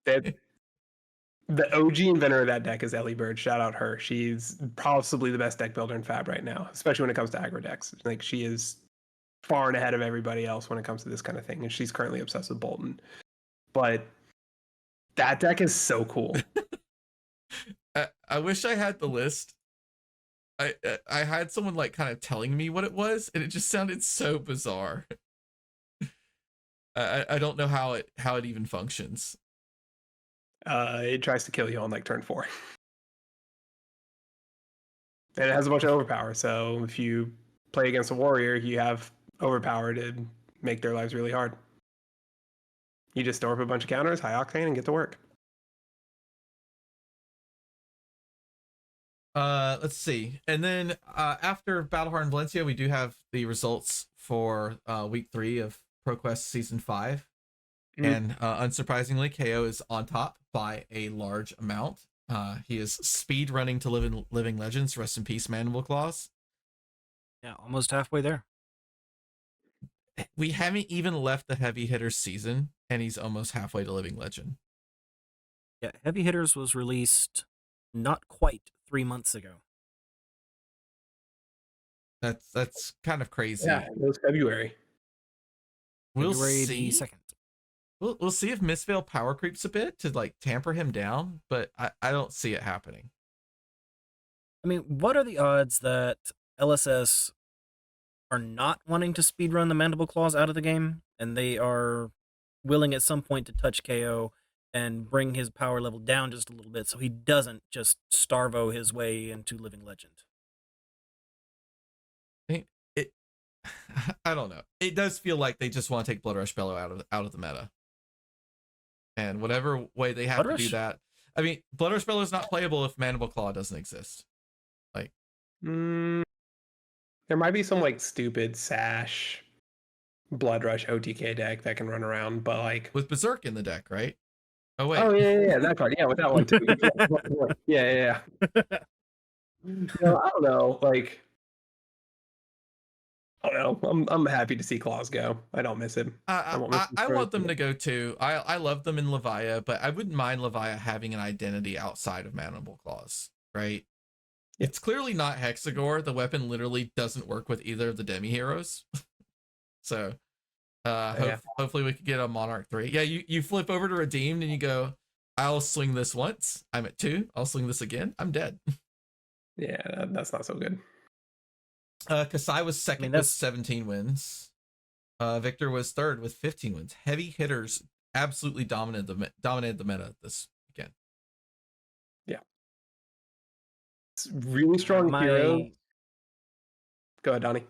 That the OG inventor of that deck is Ellie Bird. Shout out her. She's possibly the best deck builder in Fab right now, especially when it comes to aggro decks. Like she is far and ahead of everybody else when it comes to this kind of thing, and she's currently obsessed with Bolton. But that deck is so cool. I wish I had the list. I had someone like kind of telling me what it was, and it just sounded so bizarre. I don't know how it even functions. It tries to kill you on like turn 4. And it has a bunch of overpower, so if you play against a warrior, you have overpower to make their lives really hard. You just store up a bunch of counters, high octane, and get to work. Let's see. And then after Battleheart and Valencia, we do have the results for week 3 of ProQuest Season 5. And unsurprisingly, KO is on top by a large amount. He is speed running to Living Legends. Rest in peace, Mandible Claws. Yeah, almost halfway there. We haven't even left the Heavy Hitters season, and he's almost halfway to Living Legend. Yeah, Heavy Hitters was released not quite 3 months ago. That's kind of crazy. Yeah, it was February. We'll February see. 2nd. We'll see if Mistveil power creeps a bit to like tamper him down, but I don't see it happening. I mean, what are the odds that LSS are not wanting to speedrun the Mandible Claws out of the game, and they are willing at some point to touch KO and bring his power level down just a little bit so he doesn't just starvo his way into Living Legend? I don't know. It does feel like they just want to take Blood Rush Bellow out of the meta. And whatever way they have to do that. I mean, Blood Rush Bellow is not playable if Mandible Claw doesn't exist. Like, there might be some like stupid Sash Blood Rush OTK deck that can run around, but like with Berserk in the deck, right? Oh wait. Oh yeah, that card. Yeah, with that one too. Yeah. I don't know. Like, I don't know. I'm happy to see Claws go. I don't miss him. I want them to go too. I love them in Leviah, but I wouldn't mind Leviah having an identity outside of Mandible Claws, right? Yeah. It's clearly not Hexagore. The weapon literally doesn't work with either of the demi heroes. So hopefully we could get a Monarch 3. Yeah, you flip over to Redeemed and you go, I'll swing this once. I'm at 2. I'll swing this again. I'm dead. Yeah, that's not so good. Kasai was second with 17 wins. Victor was third with 15 wins. Heavy Hitters absolutely dominated the meta this weekend. Yeah. It's really strong hero. Go ahead, Donnie.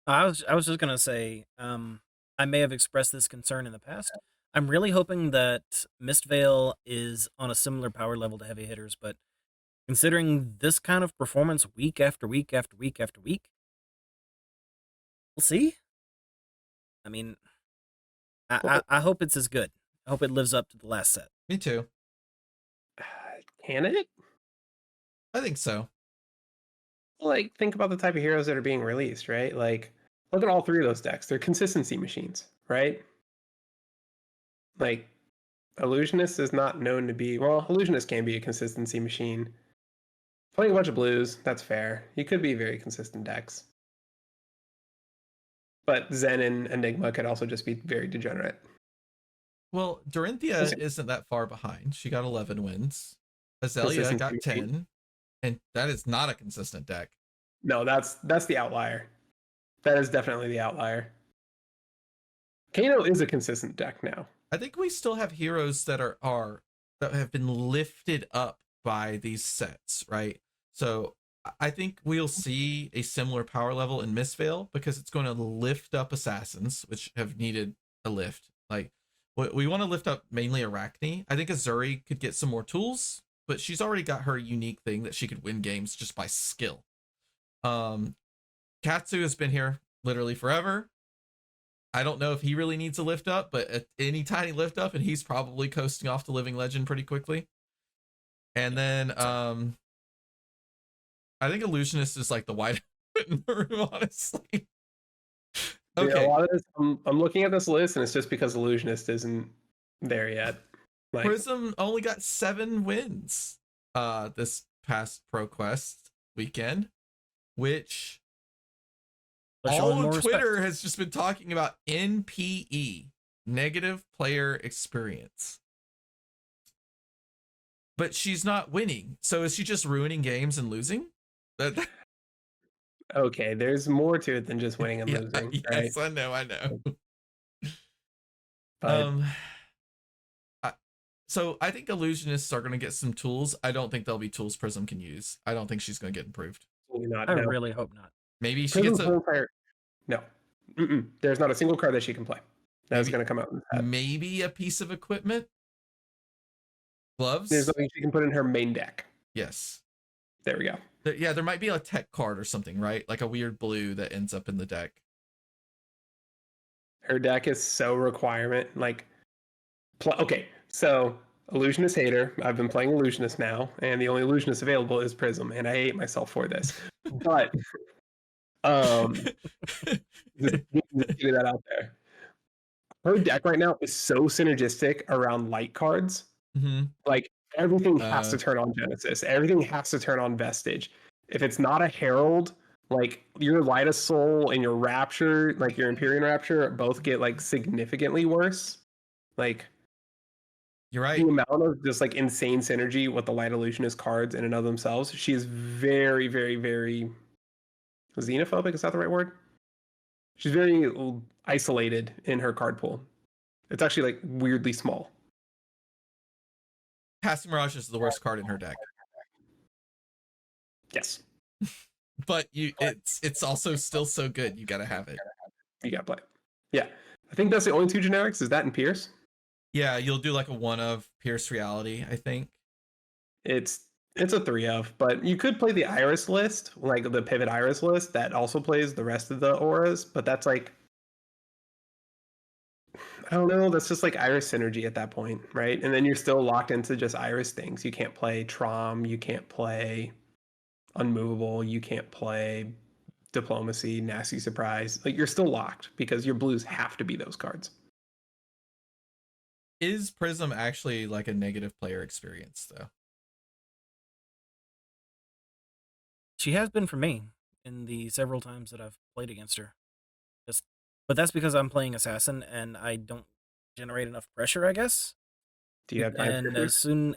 I was just gonna say, I may have expressed this concern in the past. I'm really hoping that Mistveil is on a similar power level to Heavy Hitters, but considering this kind of performance week after week after week after week, we'll see. I mean, I hope it's as good. I hope it lives up to the last set. Me too. Can it? I think so. Like, think about the type of heroes that are being released, right? Like, look at all 3 of those decks. They're consistency machines, right? Like, Illusionist is not known to be... Well, Illusionist can be a consistency machine. Playing a bunch of blues, that's fair. You could be very consistent decks. But Zen and Enigma could also just be very degenerate. Well, Dorinthia isn't that far behind. She got 11 wins. Azalea got 10. And that is not a consistent deck. No, that's the outlier. That is definitely the outlier. Kano is a consistent deck now. I think we still have heroes that are that have been lifted up by these sets, right? So I think we'll see a similar power level in Mistveil because it's going to lift up assassins, which have needed a lift. Like we want to lift up mainly Arachne. I think Azuri could get some more tools, but she's already got her unique thing that she could win games just by skill. Katsu has been here literally forever. I don't know if he really needs a lift up, but at any tiny lift up, and he's probably coasting off to Living Legend pretty quickly. And then I think Illusionist is like the wide in the room, honestly. Okay. Yeah, a lot of this, I'm looking at this list, and it's just because Illusionist isn't there yet. Like, Prism only got 7 wins this past ProQuest weekend, which all of Twitter has just been talking about NPE, negative player experience. But she's not winning. So is she just ruining games and losing? Okay, there's more to it than just winning and losing. Yes, right? I know. So I think Illusionists are going to get some tools. I don't think there'll be tools Prism can use. I don't think she's going to get improved. Not, I really hope not. Maybe she gets a... No. There's not a single card that she can play. That's going to come out. Maybe a piece of equipment? Gloves? There's nothing she can put in her main deck. Yes. There we go. Yeah, there might be a tech card or something, right? Like a weird blue that ends up in the deck. Her deck is so requirement. Like, okay, so Illusionist hater. I've been playing Illusionist now, and the only Illusionist available is Prism, and I hate myself for this. But just get that out there. Her deck right now is so synergistic around light cards. Mm-hmm. Like, everything has to turn on Genesis. Everything has to turn on Vestige. If it's not a Herald, like your Light of Soul and your Rapture, like your Empyrean Rapture, both get like significantly worse. Like, you're right. The amount of just like insane synergy with the Light Illusionist cards in and of themselves. She is very, very, very xenophobic. Is that the right word? She's very isolated in her card pool. It's actually like weirdly small. Past Mirage is the worst card in her deck. Yes. But it's also still so good. You gotta have it. You gotta play it. Yeah. I think that's the only 2 generics. Is that and Pierce? Yeah, you'll do like a 1 of Pierce Reality, I think. It's a 3 of, but you could play the Iris list, like the Pivot Iris list that also plays the rest of the auras, but that's like, I don't know, that's just like Iris synergy at that point, right? And then you're still locked into just Iris things. You can't play Trom, you can't play Unmovable, you can't play Diplomacy, Nasty Surprise. Like, you're still locked because your blues have to be those cards. Is Prism actually like a negative player experience, though? She has been for me in the several times that I've played against her. But that's because I'm playing Assassin and I don't generate enough pressure, I guess. Do you have time and skippers? As soon...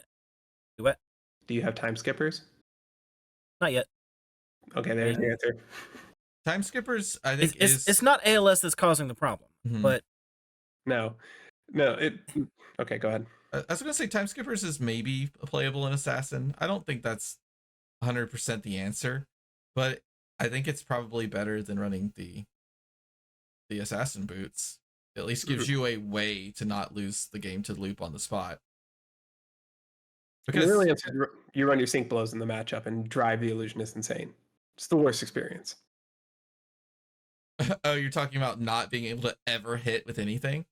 What? Do you have time skippers? Not yet. Okay, there's the answer. Time skippers, I think it's not ALS that's causing the problem, but... No, okay, go ahead. I was going to say time skippers is maybe playable in Assassin. I don't think that's 100% the answer, but I think it's probably better than running the Assassin boots. It at least gives you a way to not lose the game to loop on the spot. Because really, you run your sync blows in the matchup and drive the Illusionist insane. It's the worst experience. Oh, you're talking about not being able to ever hit with anything?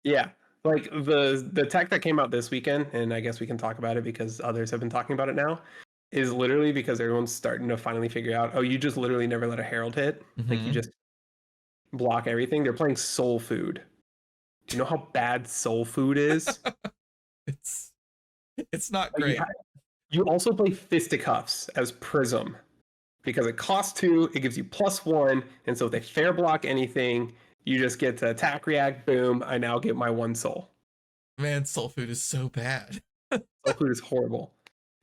Yeah. Like the tech that came out this weekend, and I guess we can talk about it because others have been talking about it now, is literally because everyone's starting to finally figure out, oh, you just literally never let a Herald hit. Mm-hmm. Like, you just block everything. They're playing Soul Food. Do you know how bad Soul Food is? It's not great. You also play Fisticuffs as Prism because it costs 2, it gives you +1, and so if they fair block anything, you just get to attack, react, boom, I now get my 1 soul. Man, Soul Food is so bad. Soul Food is horrible.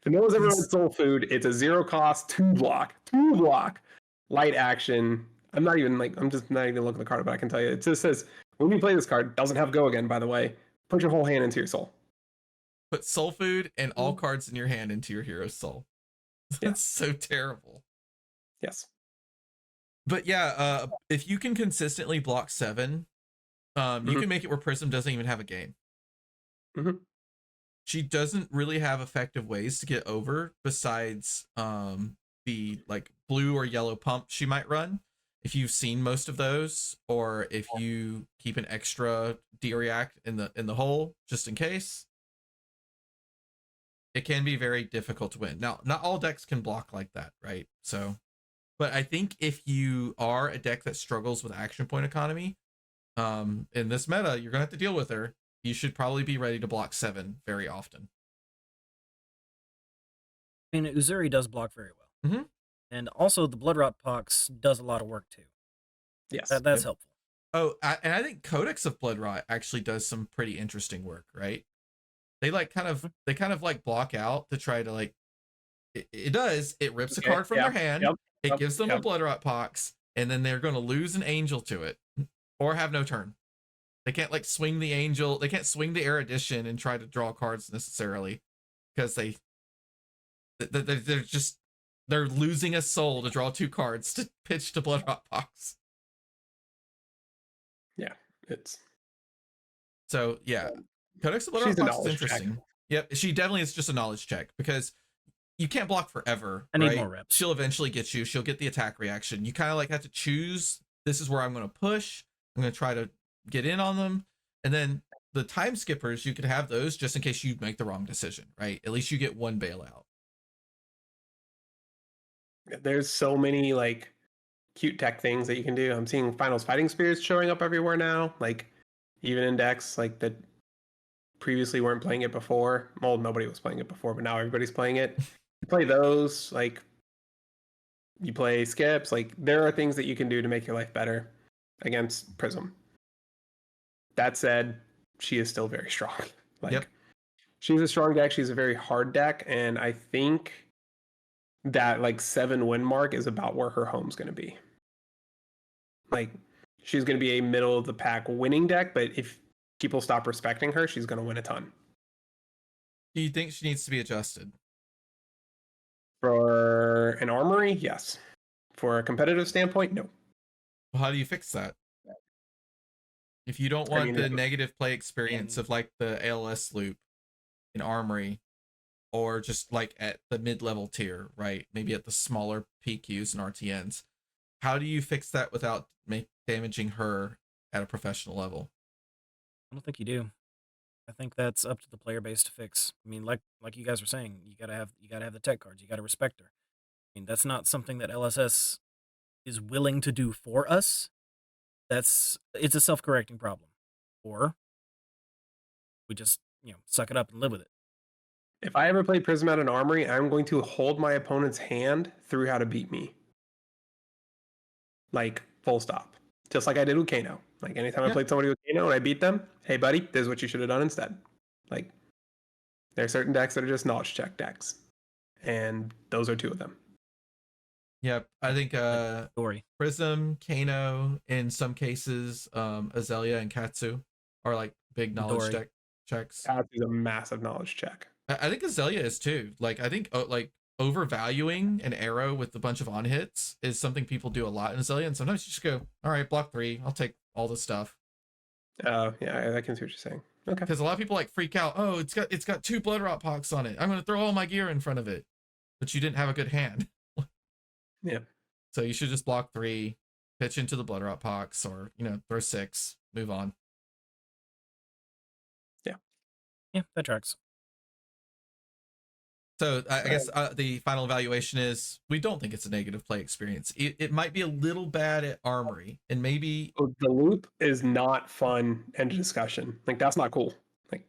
If no one's ever run Soul Food, it's a 0 cost, 2 block, light action. I'm just not even looking at the card, but I can tell you, it just says, when you play this card, doesn't have Go again, by the way, Put your whole hand into your soul. Put soul food and all cards in your hand into your hero's soul. That's so terrible. Yes. But yeah, if you can consistently block 7, you can make it where Prism doesn't even have a game. She doesn't really have effective ways to get over besides the like blue or yellow pump she might run. If you've seen most of those, or if you keep an extra D-react in the hole just in case, it can be very difficult to win. Now, not all decks can block like that, right? So, but I think if you are a deck that struggles with action point economy, in this meta, you're gonna have to deal with her. You should probably be ready to block 7 very often. I mean, Uzuri does block very well. And also the Bloodrot Pox does a lot of work too. Yes. That's helpful. Oh, and I think Codex of Bloodrot actually does some pretty interesting work, right? They kind of like block out to try to like it rips a card from their hand, it gives them a Bloodrot Pox, and then they're going to lose an angel to it or have no turn. They can't like swing the angel, they can't swing the Erudition and try to draw cards necessarily because they're losing a soul to draw 2 cards to pitch to Bloodrot Pox. Yeah, it's so yeah. Codex of Bloodrot Pox is interesting. Check. Yep, she definitely is just a knowledge check because you can't block forever. I need more reps. She'll eventually get you. She'll get the attack reaction. You kind of like have to choose. This is where I'm going to push. I'm going to try to get in on them, and then the time skippers, you could have those just in case you make the wrong decision, right? At least you get one bailout. There's so many like cute tech things that you can do. I'm seeing Finals Fighting Spirits showing up everywhere now, like even in decks like that previously weren't playing it before. Well, nobody was playing it before, but now everybody's playing it. You play those, like you play skips, like there are things that you can do to make your life better against Prism. That said, she is still very strong. Like she's a strong deck, she's a very hard deck, and I think that like 7 win mark is about where her home's going to be. Like she's going to be a middle of the pack winning deck, but if people stop respecting her, she's going to win a ton. Do you think she needs to be adjusted? For an armory, yes. For a competitive standpoint, no. Well, how do you fix that? If you don't want the negative play experience of like the ALS loop in armory, or just like at the mid-level tier, right? Maybe at the smaller PQs and RTNs. How do you fix that without damaging her at a professional level? I don't think you do. I think that's up to the player base to fix. I mean, like you guys were saying, you gotta have the tech cards. You gotta respect her. I mean, that's not something that LSS is willing to do for us. It's a self-correcting problem, or we just suck it up and live with it. If I ever play Prism at an armory, I'm going to hold my opponent's hand through how to beat me. Like, full stop. Just like I did with Kano. Like, anytime I played somebody with Kano and I beat them, hey, buddy, this is what you should have done instead. Like, there are certain decks that are just knowledge check decks. And those are 2 of them. Yep, I think Prism, Kano, in some cases, Azalea and Katsu are like big knowledge deck checks. Katsu's a massive knowledge check. I think Azalea is too. Like, I think like overvaluing an arrow with a bunch of on hits is something people do a lot in Azalea, and sometimes you just go, all right, block 3, I'll take all this stuff. Yeah, I can see what you're saying. Okay. Because a lot of people like freak out. Oh, it's got 2 Bloodrot Pox on it. I'm gonna throw all my gear in front of it, but you didn't have a good hand. Yeah. So you should just block 3, pitch into the Bloodrot Pox, or throw 6, move on. Yeah, that tracks. So I guess the final evaluation is we don't think it's a negative play experience. It might be a little bad at armory, and maybe the loop is not fun and discussion. Like, that's not cool. Like,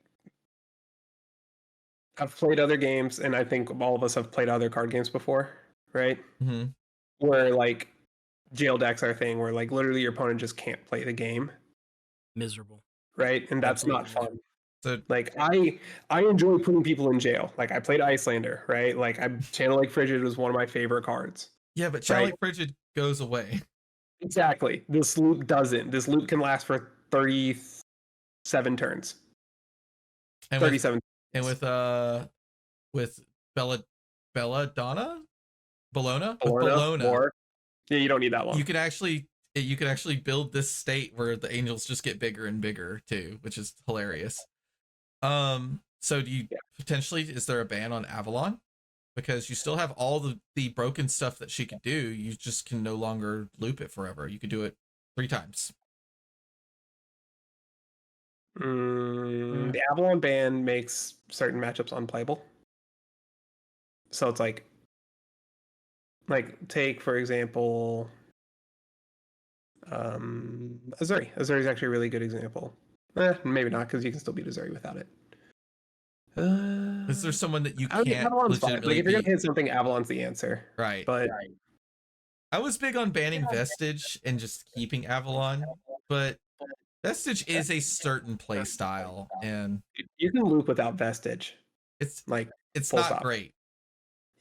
I've played other games, and I think all of us have played other card games before, right? Mm-hmm. Where like jail decks are a thing where like literally your opponent just can't play the game. Miserable. Right? And that's Absolutely not fun. So, like I enjoy putting people in jail. Like, I played Icelander, right? Like, Channel Lake Frigid was one of my favorite cards. Yeah, but Channel Lake Frigid goes away. Exactly. This loop doesn't. This loop can last for 37 turns. And 37. With Belladonna? Bologna? With Bologna, Bologna. more. Yeah, you don't need that long. You could actually build this state where the angels just get bigger and bigger too, which is hilarious. So do you potentially, is there a ban on Avalon? Because you still have all the broken stuff that she could do. You just can no longer loop it forever. You could do it 3 times. The Avalon ban makes certain matchups unplayable. So it's like take for example, Azuri. Azuri is actually a really good example. Maybe not, because you can still beat Azuri without it. Is there someone that you I think can't Avalon's fine. legitimately Like, if you're beat? gonna hit something, Avalon's the answer. Right. But I was big on banning Vestige and just keeping Avalon, but Vestige is a certain play style, and you can loop without Vestige. it's Like, it's full not stop. great.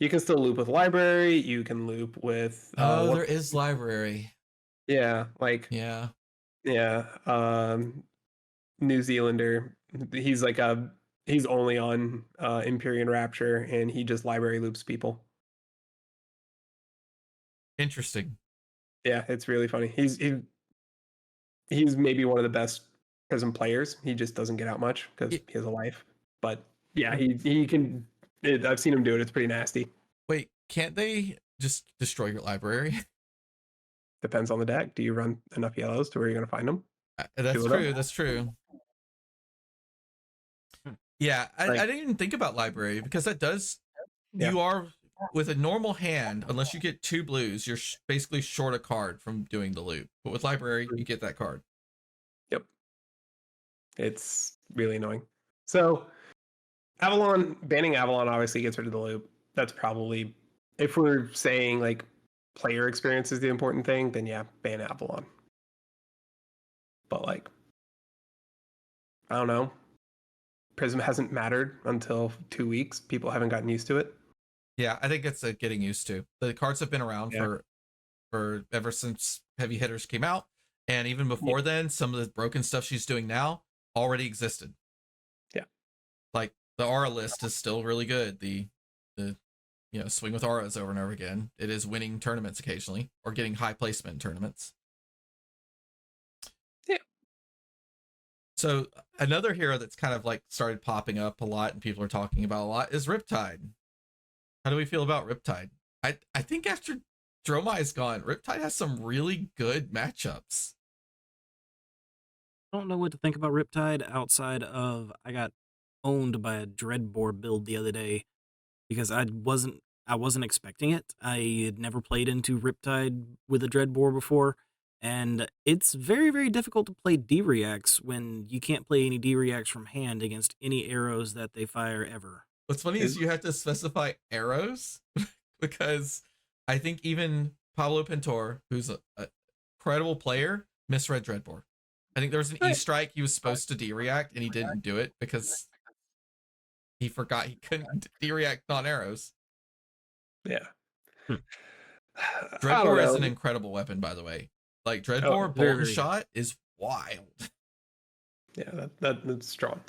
You can still loop with Library. You can loop with. There is Library. Yeah, like Yeah. New Zealander. He's like he's only on Empyrean Rapture, and he just library loops people. Interesting. Yeah, it's really funny. He's maybe one of the best Prism players. He just doesn't get out much because he has a life. But yeah, he can. I've seen him do it. It's pretty nasty. Wait, can't they just destroy your library? Depends on the deck. Do you run enough yellows to where you're going to find them? That's true. That's true. Yeah, I didn't even think about library, because that does. Yeah. You are, with a normal hand, unless you get 2 blues, you're basically short a card from doing the loop. But with library, you get that card. Yep. It's really annoying. So, banning Avalon obviously gets rid of the loop. That's probably, if we're saying like player experience is the important thing, then yeah, ban Avalon. But like, I don't know. Prism hasn't mattered until 2 weeks. People haven't gotten used to it. Yeah, I think it's getting used to. The cards have been around for ever since Heavy Hitters came out, and even before then, some of the broken stuff she's doing now already existed. Yeah, like the aura list is still really good. The swing with auras over and over again. It is winning tournaments occasionally, or getting high placement in tournaments. Yeah. So another hero that's kind of like started popping up a lot and people are talking about a lot is Riptide. How do we feel about Riptide? I think after Dromai is gone, Riptide has some really good matchups. I don't know what to think about Riptide outside of I got owned by a Dreadbore build the other day because I wasn't expecting it. I had never played into Riptide with a Dreadbore before, and it's very, very difficult to play D-Reacts when you can't play any D-Reacts from hand against any arrows that they fire ever. What's funny is you have to specify arrows because I think even Pablo Pintor, who's a credible player, misread Dreadbore. I think there was an E-Strike he was supposed to D-React and he didn't do it because he forgot he couldn't D-React on arrows. Yeah. Dreadbore is an incredible weepon, by the way. Like, Dreadbore Bolton Shot is wild. Yeah, that's strong.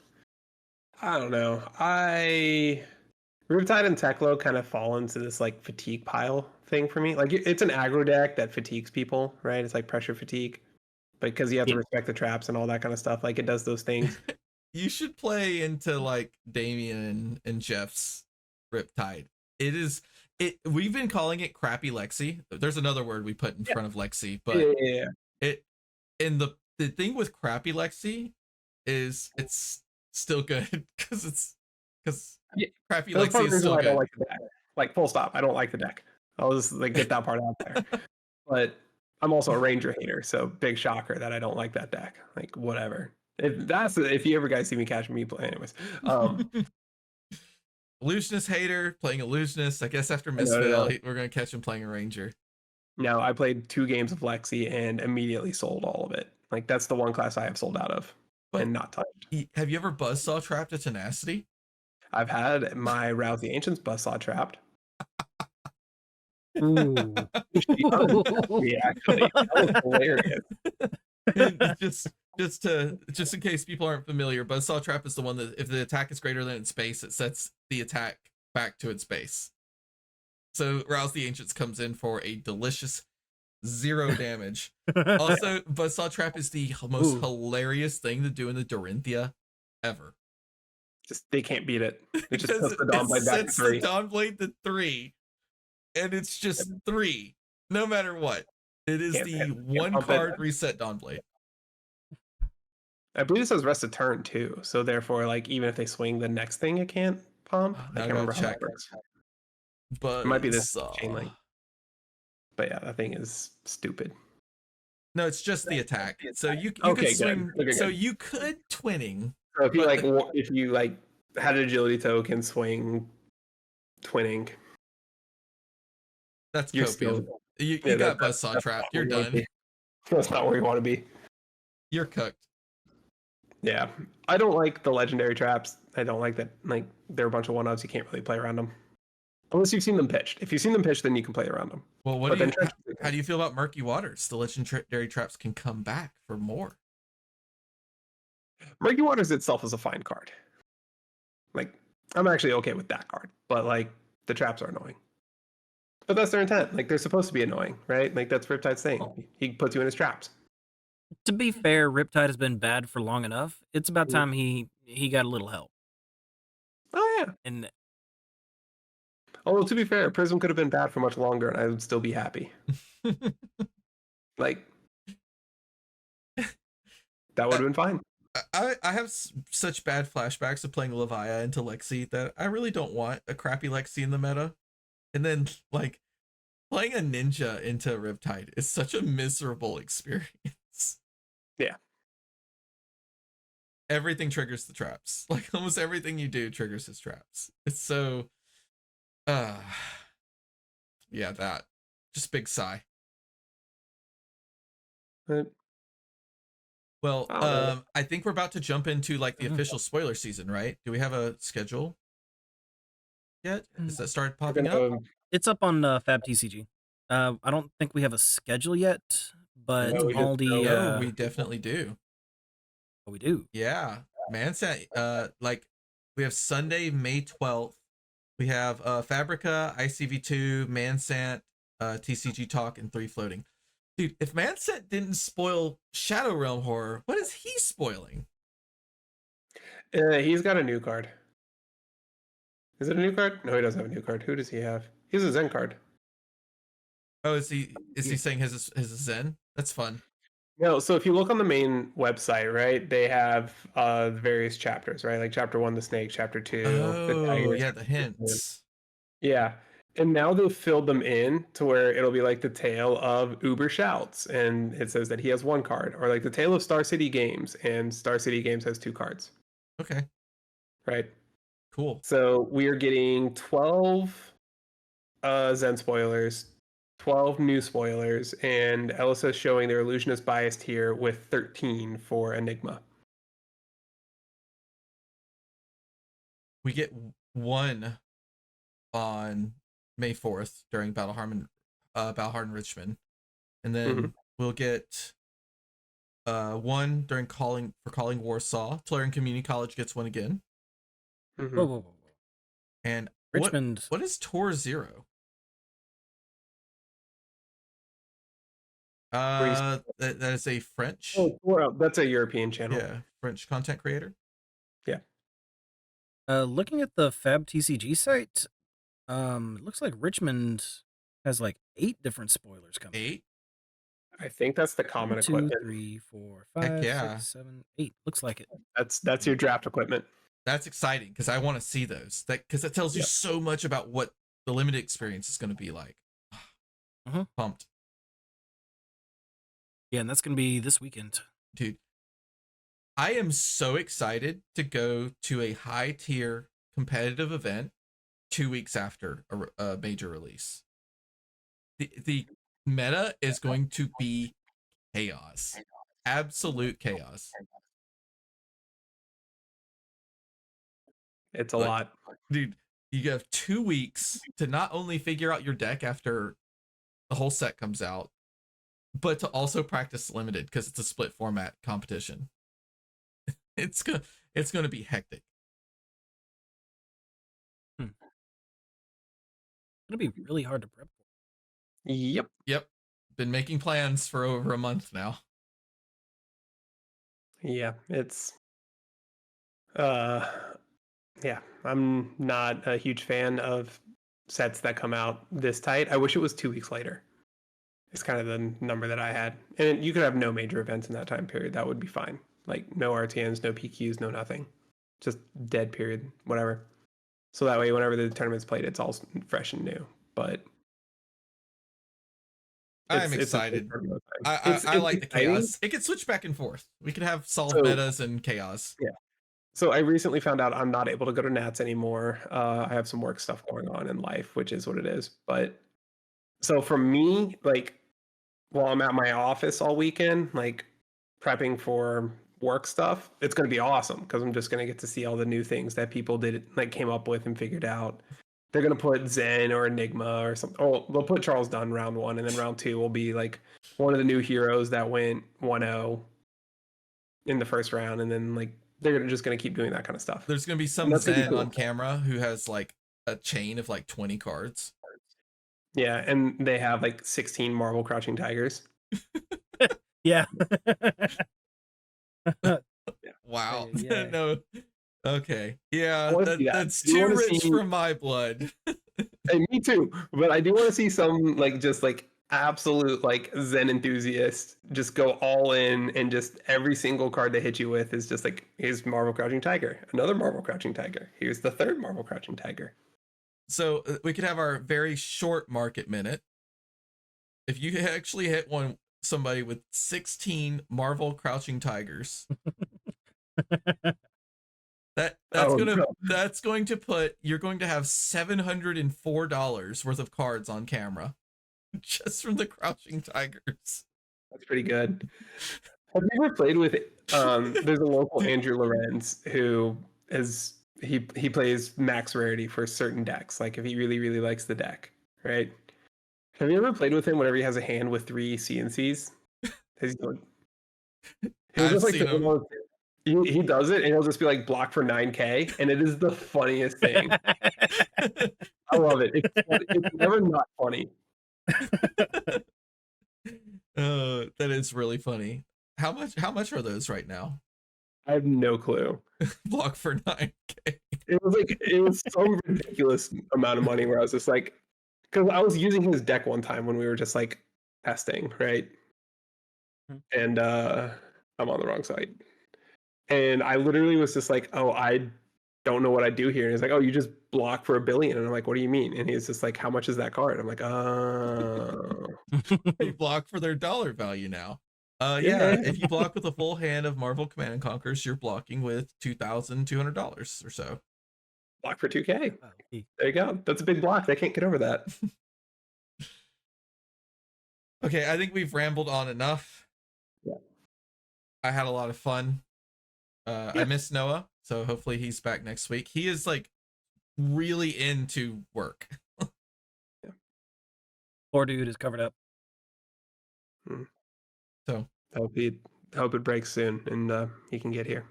I don't know. Riptide and Teklo kind of fall into this like fatigue pile thing for me. Like, it's an aggro deck that fatigues people, right? It's like pressure fatigue, because you have to respect the traps and all that kind of stuff. Like, it does those things. You should play into like Damien and Jeff's Riptide. We've been calling it crappy Lexi. There's another word we put in front of Lexi, but the thing with crappy Lexi is it's still good because crappy Lexi is still good. I don't like the deck. Like, full stop. I don't like the deck. I'll just like get that part out there. But I'm also a Ranger hater, so big shocker that I don't like that deck. Like, whatever. If you ever guys see me catch me play, anyways. Illusionist hater playing Illusionist. I guess after Misspell, we're gonna catch him playing a Ranger. No, I played 2 games of Lexi and immediately sold all of it. Like, that's the one class I have sold out of and not touched. Have you ever buzzsaw trapped a Tenacity? I've had my Rouse the Ancients buzzsaw trapped. Ooh. Actually, that was hilarious. just in case people aren't familiar, Buzzsaw Trap is the one that if the attack is greater than its base, it sets the attack back to its base. So Rouse the Ancients comes in for a delicious 0 damage. Also, Buzzsaw Trap is the most hilarious thing to do in the Dorinthia ever. Just they can't beat it. It just Because puts the Dawnblade back to 3. the Dawnblade to 3, and it's just 3, no matter what. It is the one card reset Dawnblade. I believe it says rest a turn too, so therefore, like even if they swing the next thing, it can't pump. I can't remember how that works. But it might be this chain link. But yeah, that thing is stupid. No, it's just the attack. So you could swing. So you could twinning. So if you had an agility token swing twinning, that's copium. You got Buzzsaw Trap. You're done. That's not where you want to be. You're cooked. Yeah, I don't like the legendary traps. I don't like that. Like they're a bunch of one-ups. You can't really play around them unless you've seen them pitched. If you've seen them pitched, then you can play around them. Well, how do you feel about Murky Waters? The legendary traps can come back for more. Murky Waters itself is a fine card. Like I'm actually okay with that card, but like the traps are annoying. But that's their intent. Like they're supposed to be annoying, right? Like that's Riptide's thing. He puts you in his traps. To be fair, Riptide has been bad for long enough. It's about time he got a little help. Oh yeah. And although to be fair, Prism could have been bad for much longer, and I would still be happy. Like that would have been fine. I have such bad flashbacks of playing Levia into Lexi that I really don't want a crappy Lexi in the meta. And then like playing a ninja into Riptide is such a miserable experience. Yeah. Everything triggers the traps. Like almost everything you do triggers his traps. It's so yeah, that just big sigh. Well, I think we're about to jump into like the official spoiler season, right? Do we have a schedule yet? Has that started popping up? It's up on Fab TCG. I don't think we have a schedule yet, but we definitely do. Oh, we do. Yeah, Mansant. Like we have Sunday, May 12th. We have Fabrica, ICV2, Mansant, TCG Talk, and 3 floating. Dude, if Mansant didn't spoil Shadow Realm Horror, what is he spoiling? He's got a new card. Is it a new card? No, he doesn't have a new card. Who does he have? He has a Zen card. Oh, is he saying his Zen? That's fun. No, so if you look on the main website, right, they have the various chapters, right? Like chapter 1, the snake, chapter 2, the tiger. Yeah, the hints. Yeah. And now they've filled them in to where it'll be like the tale of Uber Shouts, and it says that he has 1 card, or like the tale of Star City Games, and Star City Games has 2 cards. Okay. Right. Cool. So we are getting 12 Zen spoilers, 12 new spoilers, and Elisa is showing their illusionist biased here with 13 for Enigma. We get 1 on May 4th during Battleharden Richmond, and then we'll get 1 during calling Warsaw. Tulare Community College gets 1 again. Whoa. And Richmond. What is Tour 0? That is a French. Oh, that's a European channel. Yeah, French content creator. Yeah. Looking at the Fab TCG site, it looks like Richmond has like 8 different spoilers coming. 8? I think that's the common 2, equipment. 3, 4, 5, 6, 7, 8. Looks like it. That's your draft equipment. That's exciting because I want to see those. Because it tells you so much about what the limited experience is going to be like. Pumped. Yeah, and that's going to be this weekend. Dude, I am so excited to go to a high tier competitive event 2 weeks after a major release. The meta is going to be chaos. Absolute chaos. It's a lot. Dude, you have 2 weeks to not only figure out your deck after the whole set comes out, but to also practice limited because it's a split format competition. It's gonna be hectic. It's gonna be really hard to prep for. Yep. Been making plans for over a month now. Yeah, it's yeah, I'm not a huge fan of sets that come out this tight. I wish it was 2 weeks later. It's kind of the number that I had. And you could have no major events in that time period. That would be fine. Like no RTNs, no PQs, no nothing. Just dead period, whatever. So that way whenever the tournament's played, it's all fresh and new. But I'm excited. I like the chaos. It could switch back and forth. We could have solved metas and chaos. Yeah. So I recently found out I'm not able to go to Nats anymore. I have some work stuff going on in life, which is what it is. But so for me, like while I'm at my office all weekend, like prepping for work stuff, it's going to be awesome because I'm just going to get to see all the new things that people came up with and figured out. They're going to put Zen or Enigma or something. Oh, they'll put Charles Dunn round 1, and then round 2 will be like one of the new heroes that went 1-0 in the first round, and then like they're just going to keep doing that kind of stuff. There's going to be some Zen on camera who has like a chain of like 20 cards. Yeah, and they have like 16 Marvel Crouching Tigers. Yeah. Wow. Yeah. No. Okay. Yeah, that's too rich for my blood. Hey, me too. But I do want to see some like just like absolute like Zen enthusiasts just go all in, and just every single card they hit you with is just like, here's Marvel Crouching Tiger, another Marvel Crouching Tiger, here's the third Marvel Crouching Tiger. So we could have our very short market minute. If you actually hit somebody with 16 Marvel Crouching Tigers, that's going to put, you're going to have $704 worth of cards on camera just from the Crouching Tigers. That's pretty good. Have you ever played with there's a local Andrew Lorenz who is he plays max rarity for certain decks, like if he really really likes the deck, right? Have you ever played with him whenever he has a hand with 3 CNCs? He'll just he does it, and he'll just be like block for 9K, and it is the funniest thing. I love it. It's never not funny. That is really funny. How much are those right now? I have no clue. Block for 9K. It was some ridiculous amount of money where I was just like, because I was using his deck one time when we were just like testing, right? And I'm on the wrong site. And I literally was just like, oh, I don't know what I do here. And he's like, oh, you just block for $1 billion. And I'm like, what do you mean? And he's just like, how much is that card? I'm like, oh. You block for their dollar value now. Yeah, if you block with a full hand of Marvel Command and Conquers, you're blocking with $2,200 or so. Block for 2K. There you go. That's a big block. They can't get over that. Okay, I think we've rambled on enough. Yeah. I had a lot of fun. I miss Noah, so hopefully he's back next week. He is like really into work. Yeah. Poor dude is covered up. So I hope it breaks soon and he can get here.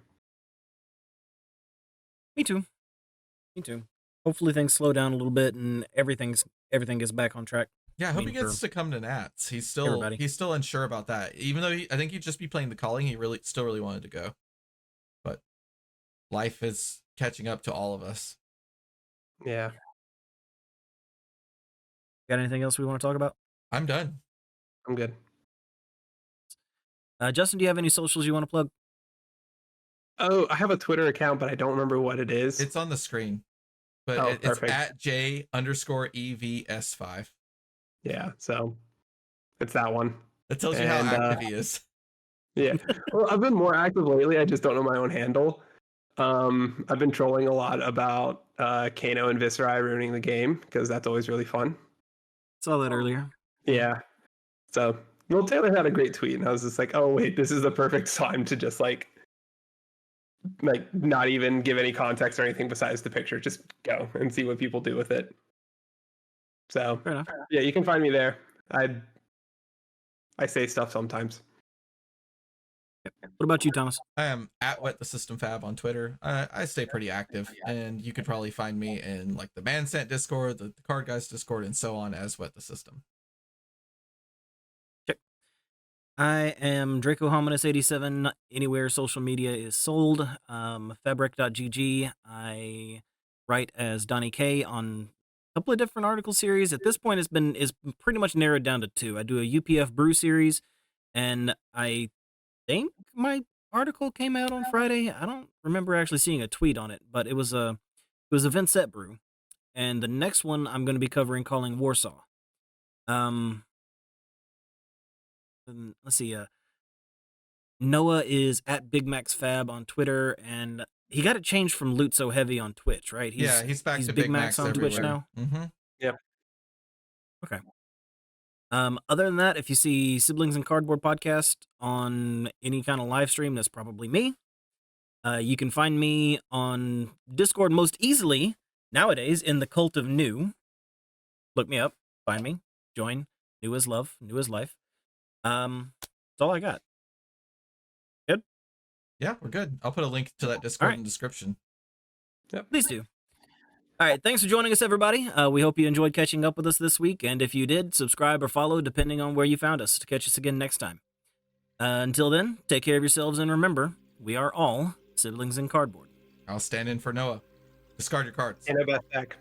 Me too. Hopefully things slow down a little bit and everything gets back on track. Yeah, I hope he gets to come to Nats. He's still unsure about that. Even though I think he'd just be playing the calling, he still really wanted to go. But life is catching up to all of us. Yeah. Got anything else we want to talk about? I'm done. I'm good. Justin, do you have any socials you want to plug? Oh, I have a Twitter account, but I don't remember what it is. It's on the screen. But it's at J_EVS5. Yeah, so it's that one. That tells you how active he is. Yeah. Well, I've been more active lately. I just don't know my own handle. I've been trolling a lot about Kano and Viserai ruining the game because that's always really fun. Saw that earlier. Yeah. So, well, Taylor had a great tweet, and I was just like, oh, wait, this is the perfect time to just like not even give any context or anything besides the picture. Just go and see what people do with it. So, yeah, you can find me there. I say stuff sometimes. What about you, Thomas? I am at Wet the System Fab on Twitter. I stay pretty active, and you could probably find me in like the Mansant Discord, the Card Guys Discord, and so on as Wet the System. I am Draco Hominis 87. Anywhere social media is sold. Fabric.gg. I write as Donnie K on a couple of different article series. At this point, is pretty much narrowed down to 2. I do a UPF Brew series, and I think my article came out on Friday. I don't remember actually seeing a tweet on it, but it was a Vincent Brew, and the next one I'm going to be covering calling Warsaw. Let's see. Noah is at Big Max Fab on Twitter, and he got it changed from Loot So Heavy on Twitch, right? He's back to Big Max on everywhere. Twitch now. Mm-hmm. Yep. Okay. Other than that, if you see Siblings and Cardboard podcast on any kind of live stream, that's probably me. You can find me on Discord most easily nowadays in the Cult of New. Look me up, find me, join. New is love, new is life. That's all I got. Good? Yeah, we're good. I'll put a link to that Discord in the description. Yep. Please do. All right, thanks for joining us, everybody. We hope you enjoyed catching up with us this week, and if you did, subscribe or follow, depending on where you found us, to catch us again next time. Until then, take care of yourselves, and remember, we are all siblings in cardboard. I'll stand in for Noah. Discard your cards. And I bet back.